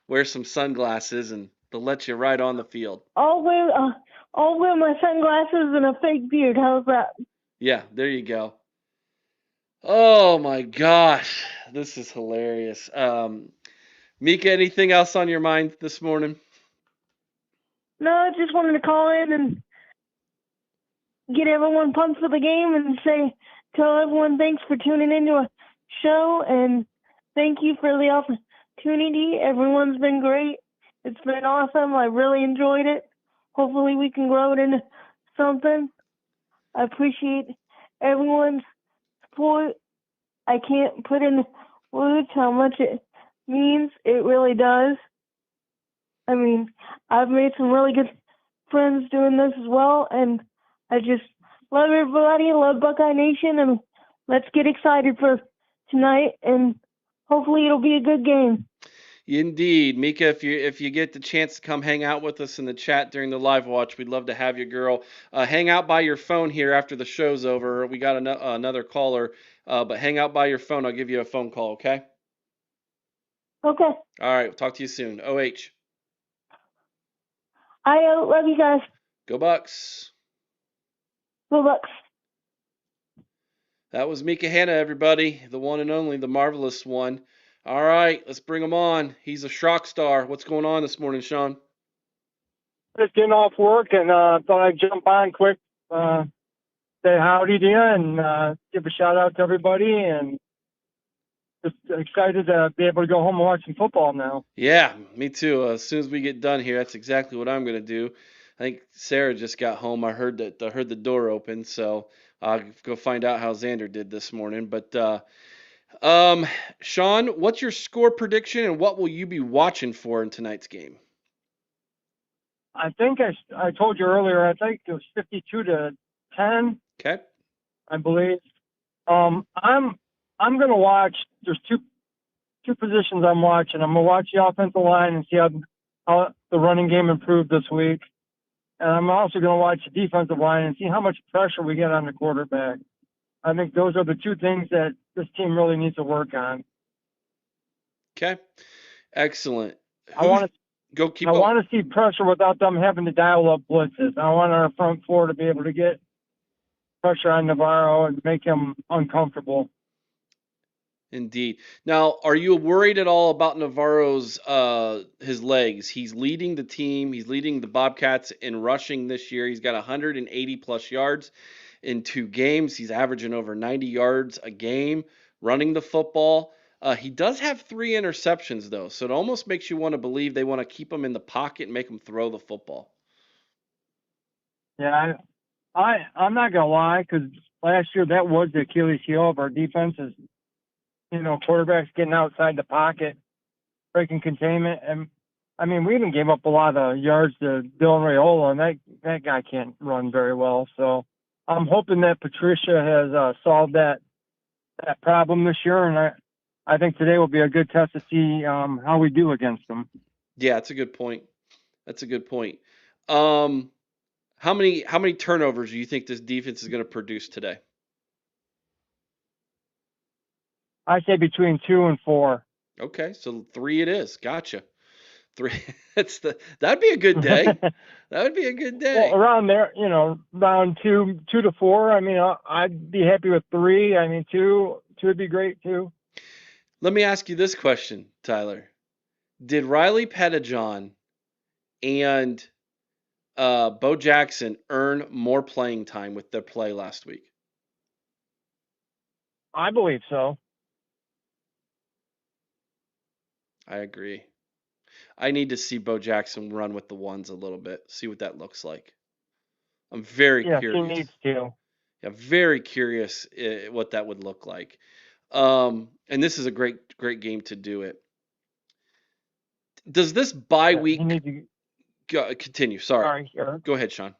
wear some sunglasses, and they'll let you right on the field. I'll wear my sunglasses and a fake beard. How's that? Yeah, there you go. Oh my gosh, this is hilarious. Mika, anything else on your mind this morning? No, I just wanted to call in and get everyone pumped for the game and tell everyone thanks for tuning into a show and thank you for the opportunity. Everyone's been great. It's been awesome. I really enjoyed it. Hopefully we can grow it into something. I appreciate everyone's support. I can't put in words how much it means. It really does. I mean, I've made some really good friends doing this as well, and I just love everybody, love Buckeye Nation, and let's get excited for tonight, and hopefully it'll be a good game. Indeed, Mika. If you get the chance to come hang out with us in the chat during the live watch, we'd love to have you, girl. Hang out by your phone here after the show's over. We got another caller, but hang out by your phone. I'll give you a phone call, okay? Okay. All right. We'll talk to you soon. OH. I love you guys. Go Bucks. Go Bucks. That was Mika Hanna, everybody. The one and only, the marvelous one. All right, let's bring him on. He's a shock star. What's going on this morning, Sean? Just getting off work and thought I'd jump on quick, say howdy to you and give a shout out to everybody and just excited to be able to go home and watch some football now. Yeah, me too. As soon as we get done here, that's exactly what I'm gonna do. I think Sarah just got home. I heard the door open, so I'll go find out how Xander did this morning. But Sean, what's your score prediction and what will you be watching for in tonight's game? I think I told you earlier, I think it was 52-10. Okay. I believe. I'm going to watch. There's two positions I'm watching. I'm going to watch the offensive line and see how the running game improved this week. And I'm also going to watch the defensive line and see how much pressure we get on the quarterback. I think those are the two things that this team really needs to work on. Okay. Excellent. I want to see pressure without them having to dial up blitzes. I want our front four to be able to get pressure on Navarro and make him uncomfortable. Indeed. Now, are you worried at all about Navarro's his legs? He's leading the team. He's leading the Bobcats in rushing this year. He's got 180 plus yards in 2 games. He's averaging over 90 yards a game running the football. He does have 3 interceptions though, so it almost makes you want to believe they want to keep him in the pocket and make him throw the football. Yeah, I'm not gonna lie, because last year that was the Achilles heel of our defense is, quarterbacks getting outside the pocket, breaking containment, and I mean we even gave up a lot of yards to Dylan Raiola, and that guy can't run very well. So I'm hoping that Patricia has solved that problem this year, and I think today will be a good test to see how we do against them. Yeah, that's a good point. How many turnovers do you think this defense is going to produce today? I say between 2 and 4. Okay, so 3 it is. Gotcha. 3. That'd be a good day. That would be a good day. Well, around there, around 2 to 4. I mean, I'd be happy with 3. I mean, 2 would be great too. Let me ask you this question, Tyler. Did Riley Pettijohn and Bo Jackson earn more playing time with their play last week? I believe so. I agree. I need to see Bo Jackson run with the ones a little bit, see what that looks like. I'm very Yes, he curious. needs to. Yeah, very curious what that would look like. And this is a great game to do it. Does this bye Yeah, he week needs to. continue? Sorry. Sorry, Eric. Go ahead, Sean.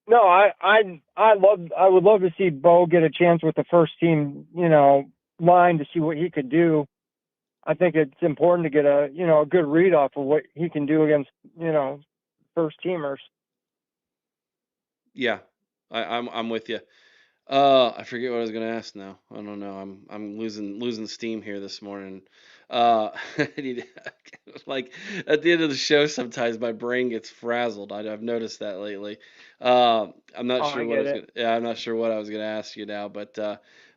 No, I would love to see Bo get a chance with the first team, line to see what he could do. I think it's important to get a good read off of what he can do against first teamers. Yeah, I'm with you. I forget what I was gonna ask now. I don't know. I'm losing steam here this morning. I need like at the end of the show, sometimes my brain gets frazzled. I've noticed that lately. I'm not Oh, sure I what I get was it. gonna. Yeah, I'm not sure what I was gonna ask you now. But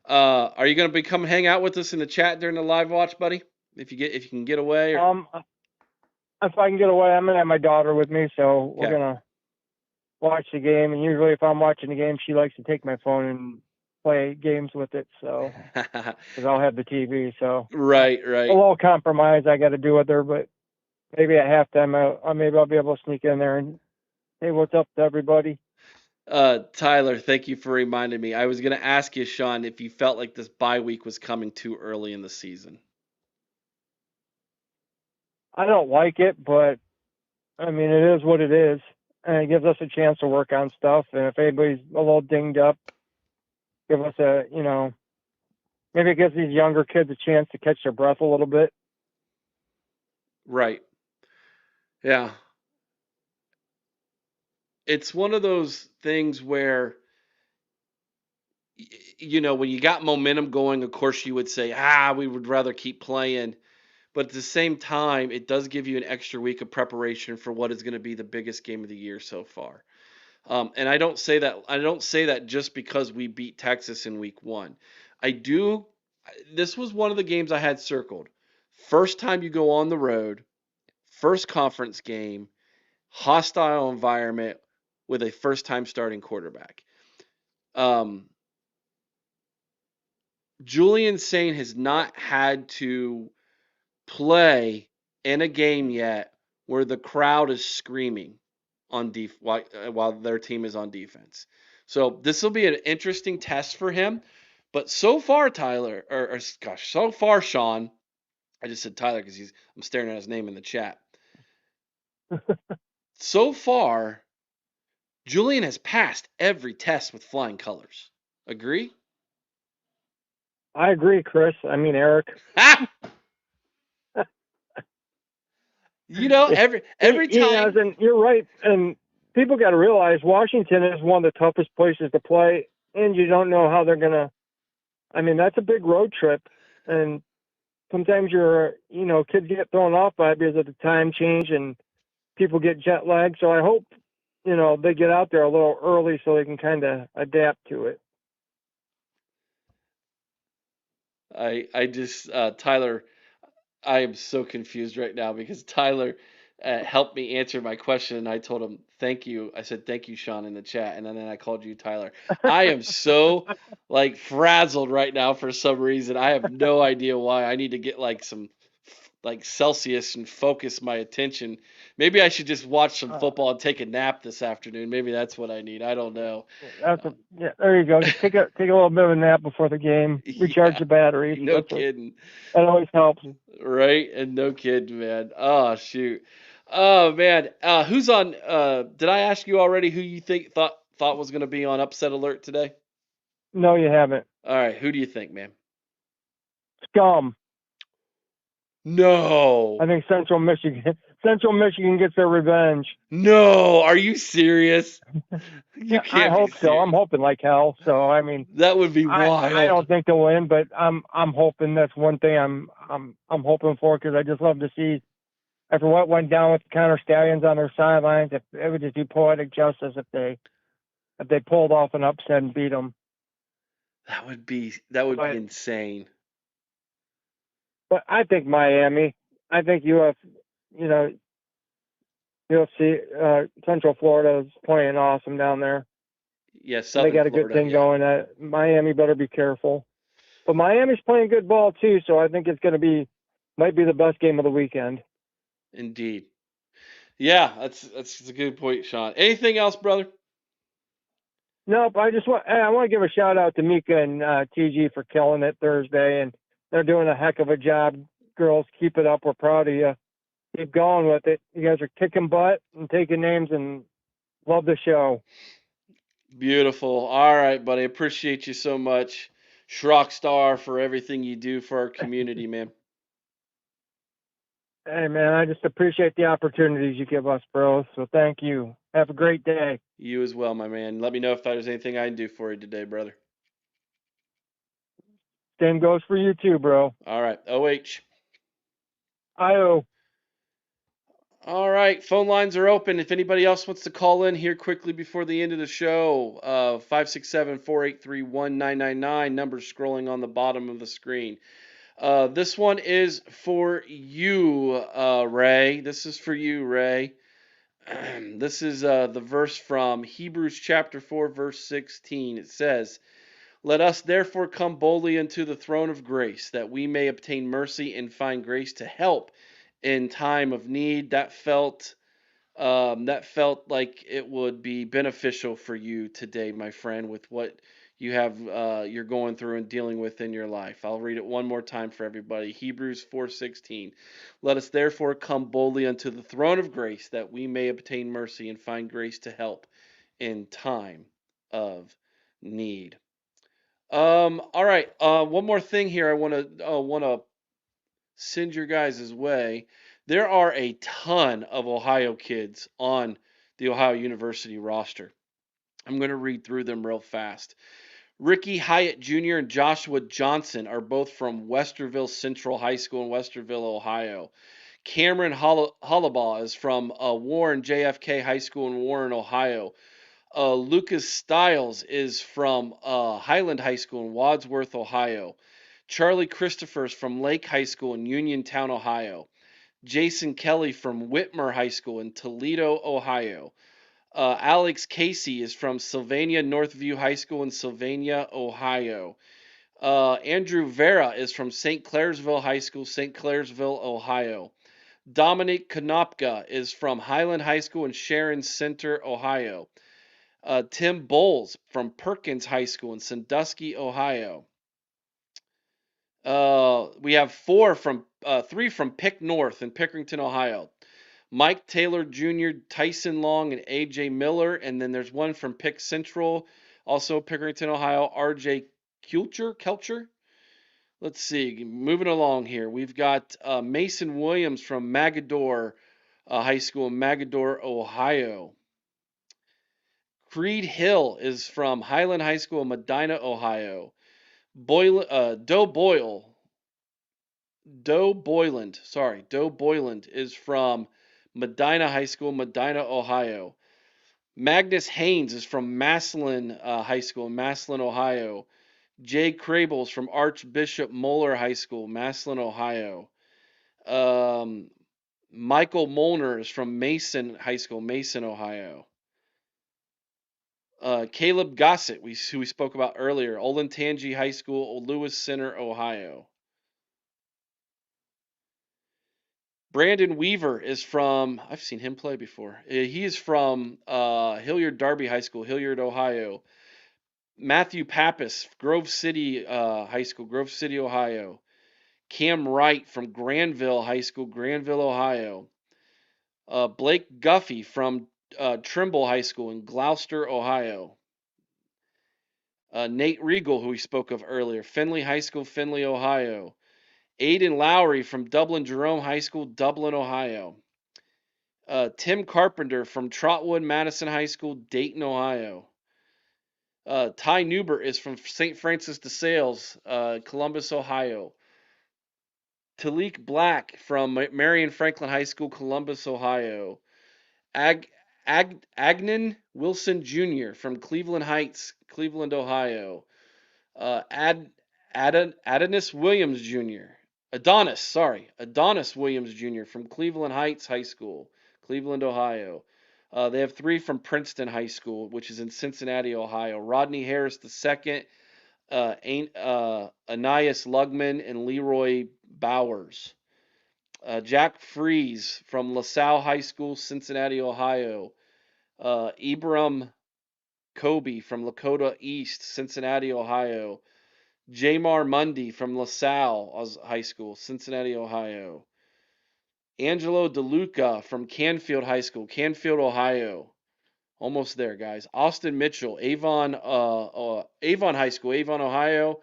are you gonna come hang out with us in the chat during the live watch, buddy? If you can get away or If I can get away, I'm gonna have my daughter with me, so we're okay. gonna watch the game. And usually, if I'm watching the game, she likes to take my phone and play games with it. So because I'll have the TV, so Right, a right. little compromise I got to do with her, but maybe at halftime, maybe I'll be able to sneak in there and hey, what's up to everybody? Tyler, thank you for reminding me. I was going to ask you, Sean, if you felt like this bye week was coming too early in the season. I don't like it, but I mean, it is what it is. And it gives us a chance to work on stuff. And if anybody's a little dinged up, give us maybe it gives these younger kids a chance to catch their breath a little bit. Right. Yeah. It's one of those things where, when you got momentum going, of course you would say, we would rather keep playing. But at the same time, it does give you an extra week of preparation for what is going to be the biggest game of the year so far. And I don't say that just because we beat Texas in week 1. I do. This was one of the games I had circled. First time you go on the road, first conference game, hostile environment with a first time starting quarterback. Julian Sain has not had to play in a game yet where the crowd is screaming on while their team is on defense. So this will be an interesting test for him. But so far, Tyler, so far, Sean, I just said Tyler because I'm staring at his name in the chat. So far, Julian has passed every test with flying colors. Agree? I agree, Chris. I mean, Eric. Every time. And you're right. And people got to realize Washington is one of the toughest places to play, and you don't know how they're gonna. I mean, that's a big road trip, and sometimes kids get thrown off by it because of the time change and people get jet lag. So I hope, they get out there a little early so they can kind of adapt to it. I just Tyler, I am so confused right now because Tyler helped me answer my question, and I told him thank you. I said thank you, Sean, in the chat, and then I called you Tyler. I am so frazzled right now for some reason. I have no idea why. I need to get some Celsius and focus my attention. Maybe I should just watch some football and take a nap this afternoon. Maybe that's what I need. I don't know. There you go. Just take a little bit of a nap before the game. Recharge the batteries. No kidding. That always helps. Right? And no kidding, man. Oh shoot. Oh man. Who's on did I ask you already who you thought was gonna be on upset alert today? No, you haven't. All right, who do you think, man? Scum. No. I think Central Michigan gets their revenge. No, are you serious? Yeah, I hope so. I'm hoping like hell. So I mean, that would be wild. I don't think they'll win, but I'm hoping that's one thing I'm hoping for because I just love to see after what went down with the Counter Stallions on their sidelines. If it would just do poetic justice if they pulled off an upset and beat them. That would be insane. But I think Miami. I think you'll see Central Florida is playing awesome down there. Yeah, They Southern got a Florida. good thing Yeah, going. Miami better be careful. But Miami's playing good ball too, so I think it's going to might be the best game of the weekend. indeed. Yeah, that's a good point, Sean. Anything else, brother? Nope. I want to give a shout out to Mika and TG for killing it Thursday, and they're doing a heck of a job. Girls, keep it up. We're proud of you. Keep going with it. You guys are kicking butt and taking names, and love the show. Beautiful. All right, buddy. Appreciate you so much, Shrockstar, for everything you do for our community, man. Hey, man, I just appreciate the opportunities you give us, bro. So thank you. Have a great day. You as well, my man. Let me know if there's anything I can do for you today, brother. Same goes for you too, bro. All right, OH. IO. All right, phone lines are open. If anybody else wants to call in here quickly before the end of the show, 567-483-1999, numbers scrolling on the bottom of the screen. This one is for you, Ray. This is for you, Ray. This is the verse from Hebrews chapter 4, verse 16. It says, "Let us therefore come boldly unto the throne of grace, that we may obtain mercy and find grace to help in time of need." That felt like it would be beneficial for you today, my friend, with what you're going through and dealing with in your life. I'll read it one more time for everybody. Hebrews 4:16. "Let us therefore come boldly unto the throne of grace, that we may obtain mercy and find grace to help in time of need." All right. One more thing here I want to send your guys' way. There are a ton of Ohio kids on the Ohio University roster. I'm going to read through them real fast. Ricky Hyatt Jr. and Joshua Johnson are both from Westerville Central High School in Westerville, Ohio. Cameron Hollabaugh is from Warren JFK High School in Warren, Ohio. Lucas Stiles is from Highland High School in Wadsworth, Ohio. Charlie Christopher is from Lake High School in Uniontown, Ohio. Jason Kelly from Whitmer High School in Toledo, Ohio. Alex Casey is from Sylvania Northview High School in Sylvania, Ohio. Andrew Vera is from St. Clairsville High School, St. Clairsville, Ohio. Dominic Konopka is from Highland High School in Sharon Center, Ohio. Tim Bowles from Perkins High School in Sandusky, Ohio. We have three from Pick North in Pickerington, Ohio. Mike Taylor Jr., Tyson Long, and AJ Miller. And then there's one from Pick Central, also Pickerington, Ohio, RJ Kelcher. Let's see, moving along here. We've got Mason Williams from Magador High School in Magador, Ohio. Creed Hill is from Highland High School in Medina, Ohio. Doe Boyland is from Medina High School, Medina, Ohio. Magnus Haynes is from Maslin High School in Maslin, Ohio. Jay Crable is from Archbishop Moeller High School, Maslin, Ohio. Michael Molnar is from Mason High School, Mason, Ohio. Caleb Gossett, who we spoke about earlier, Olentangy High School, Lewis Center, Ohio. Brandon Weaver is from, I've seen him play before. He is from Hilliard Darby High School, Hilliard, Ohio. Matthew Pappas, Grove City High School, Grove City, Ohio. Cam Wright from Granville High School, Granville, Ohio. Blake Guffey from Trimble High School in Gloucester, Ohio. Nate Regal, who we spoke of earlier, Findlay High School, Findlay, Ohio. Aiden Lowry from Dublin Jerome High School, Dublin, Ohio. Tim Carpenter from Trotwood Madison High School, Dayton, Ohio. Ty Newbert is from St. Francis de Sales, Columbus, Ohio. Talik Black from Marion Franklin High School, Columbus, Ohio. Agnan Wilson Jr. from Cleveland Heights, Cleveland, Ohio. Adonis Williams Jr. Adonis Williams Jr. from Cleveland Heights High School, Cleveland, Ohio. They have 3 from Princeton High School, which is in Cincinnati, Ohio. Rodney Harris II, Ananias Lugman, and Leroy Bowers. Jack Fries from LaSalle High School, Cincinnati, Ohio. Ibram Kobe from Lakota East, Cincinnati, Ohio. Jamar Mundy from LaSalle High School, Cincinnati, Ohio. Angelo DeLuca from Canfield High School, Canfield, Ohio. Almost there, guys. Austin Mitchell, Avon High School, Avon, Ohio.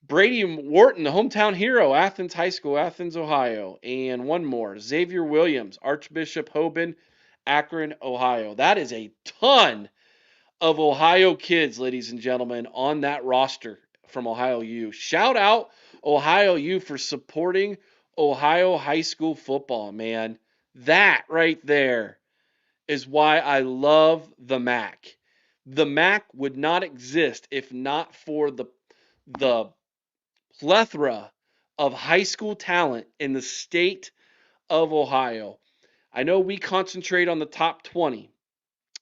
Brady Wharton, the hometown hero, Athens High School, Athens, Ohio. And one more, Xavier Williams, Archbishop Hoban, Akron, Ohio. That is a ton of Ohio kids, ladies and gentlemen, on that roster from Ohio U. Shout out Ohio U for supporting Ohio high school football, man. That right there is why I love the MAC. The MAC would not exist if not for the plethora of high school talent in the state of Ohio. I know we concentrate on the top 20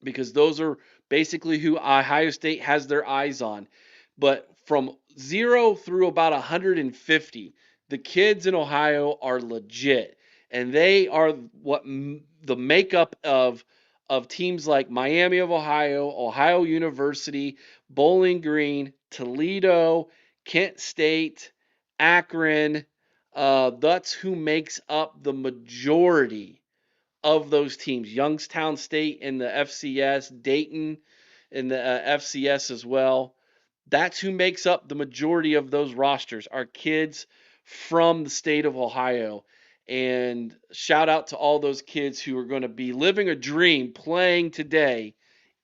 because those are basically who Ohio State has their eyes on. But from 0 through about 150, the kids in Ohio are legit. And they are what the makeup of teams like Miami of Ohio, Ohio University, Bowling Green, Toledo, Kent State, Akron. That's who makes up the majority of those teams. Youngstown State in the FCS, Dayton in the FCS as well. That's who makes up the majority of those rosters, are kids from the state of Ohio. And shout out to all those kids who are going to be living a dream playing today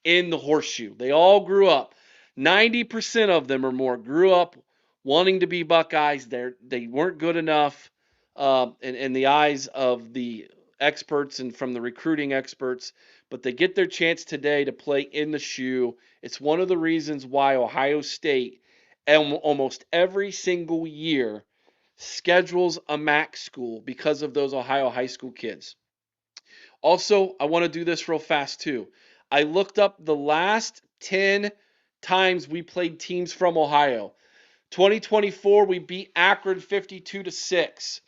in the Horseshoe. They all grew up. 90% of them or more grew up wanting to be Buckeyes. They weren't good enough in the eyes of the experts and from the recruiting experts, but they get their chance today to play in the shoe. It's one of the reasons why Ohio State almost every single year schedules a MAC school, because of those Ohio high school kids. Also, I want to do this real fast too. I looked up the last 10 times we played teams from Ohio. 2024, we beat Akron 52-6.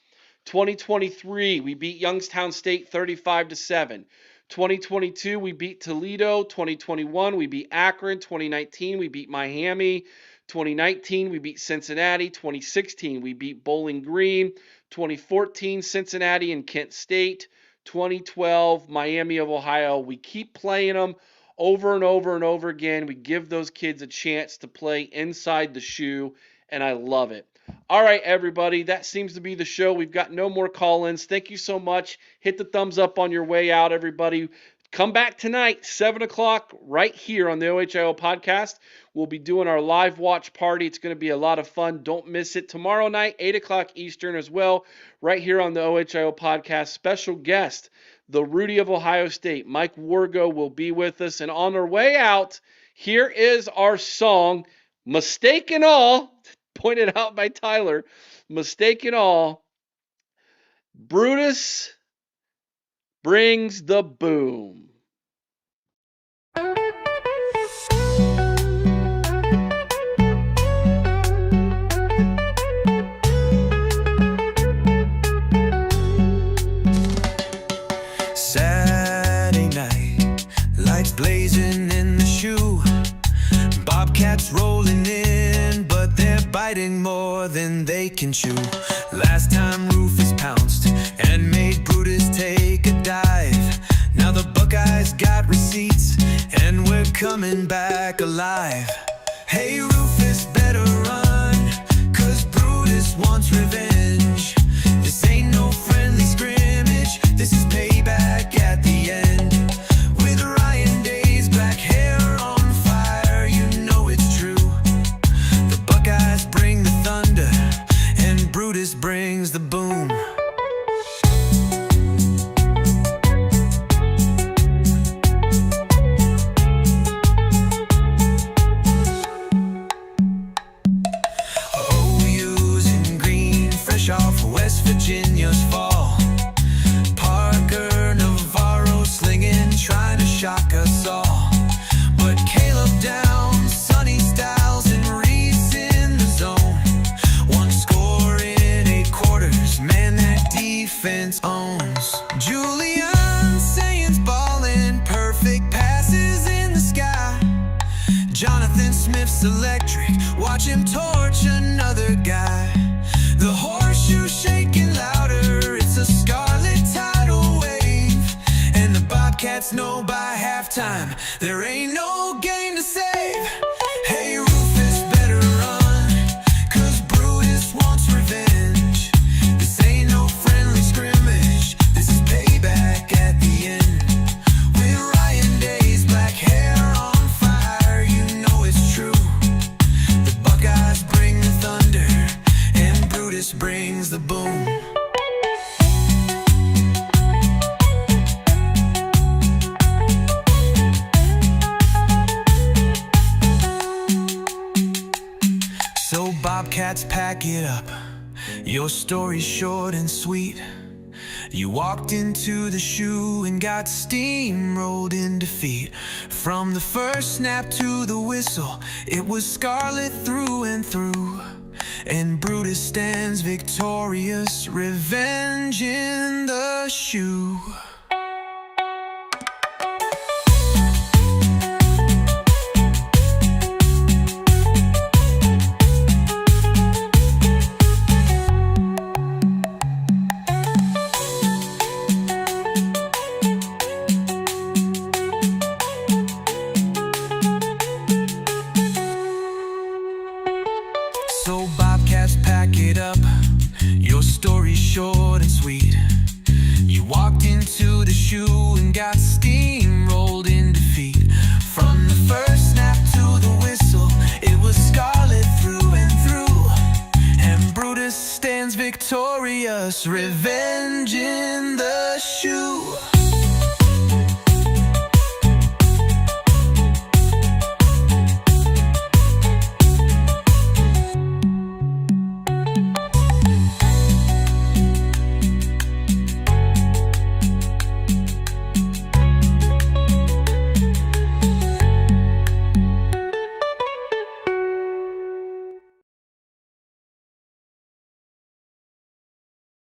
2023, we beat Youngstown State 35-7. 2022, we beat Toledo. 2021, we beat Akron. 2019, we beat Miami. 2019, we beat Cincinnati. 2016, we beat Bowling Green. 2014, Cincinnati and Kent State. 2012, Miami of Ohio. We keep playing them over and over and over again. We give those kids a chance to play inside the shoe, and I love it. All right, everybody, that seems to be the show. We've got no more call-ins. Thank you so much. Hit the thumbs up on your way out, everybody. Come back tonight, 7 o'clock, right here on the OHIO podcast. We'll be doing our live watch party. It's going to be a lot of fun. Don't miss it. Tomorrow night, 8 o'clock Eastern as well, right here on the OHIO podcast. Special guest, the Rudy of Ohio State, Mike Wargo, will be with us. And on our way out, here is our song, Mistake and All, pointed out by Tyler, Mistake and All. Brutus brings the boom. Saturday night, lights blazing in the shoe, bobcats rolling in, but they're biting more than they can chew. Last time Rufus pounced and made Brutus take a dive. Now the Buckeyes got receipts and we're coming back alive. Hey Rufus, better run, 'cause Brutus wants revenge. This ain't no friendly scrimmage, this is payback at the end. With Ryan Day's black hair on fire, you know it's true. The Buckeyes bring the thunder and Brutus brings the boom. him torch another guy. The horseshoe shaking louder, it's a scarlet tidal wave. And the Bobcats know by halftime there ain't no game to save. Hey Rufus, better run, 'cause Brutus wants revenge. This ain't no friendly scrimmage, this is payback at the end. With Ryan Day's black hair on fire, you know it's true. The Buckeyes bring the thunder, and Brutus brings the boom. So Bobcats, pack it up. Your story's short and sweet. You walked into the shoe and got steamrolled in defeat. From the first snap to the whistle, it was scarlet through and through. And Brutus stands victorious, revenge in the shoe. So Bobcats, pack it up. Your story's short and sweet. You walked into the shoe and got steamrolled in defeat. From the first snap to the whistle, it was scarlet through and through. And Brutus stands victorious, revenge in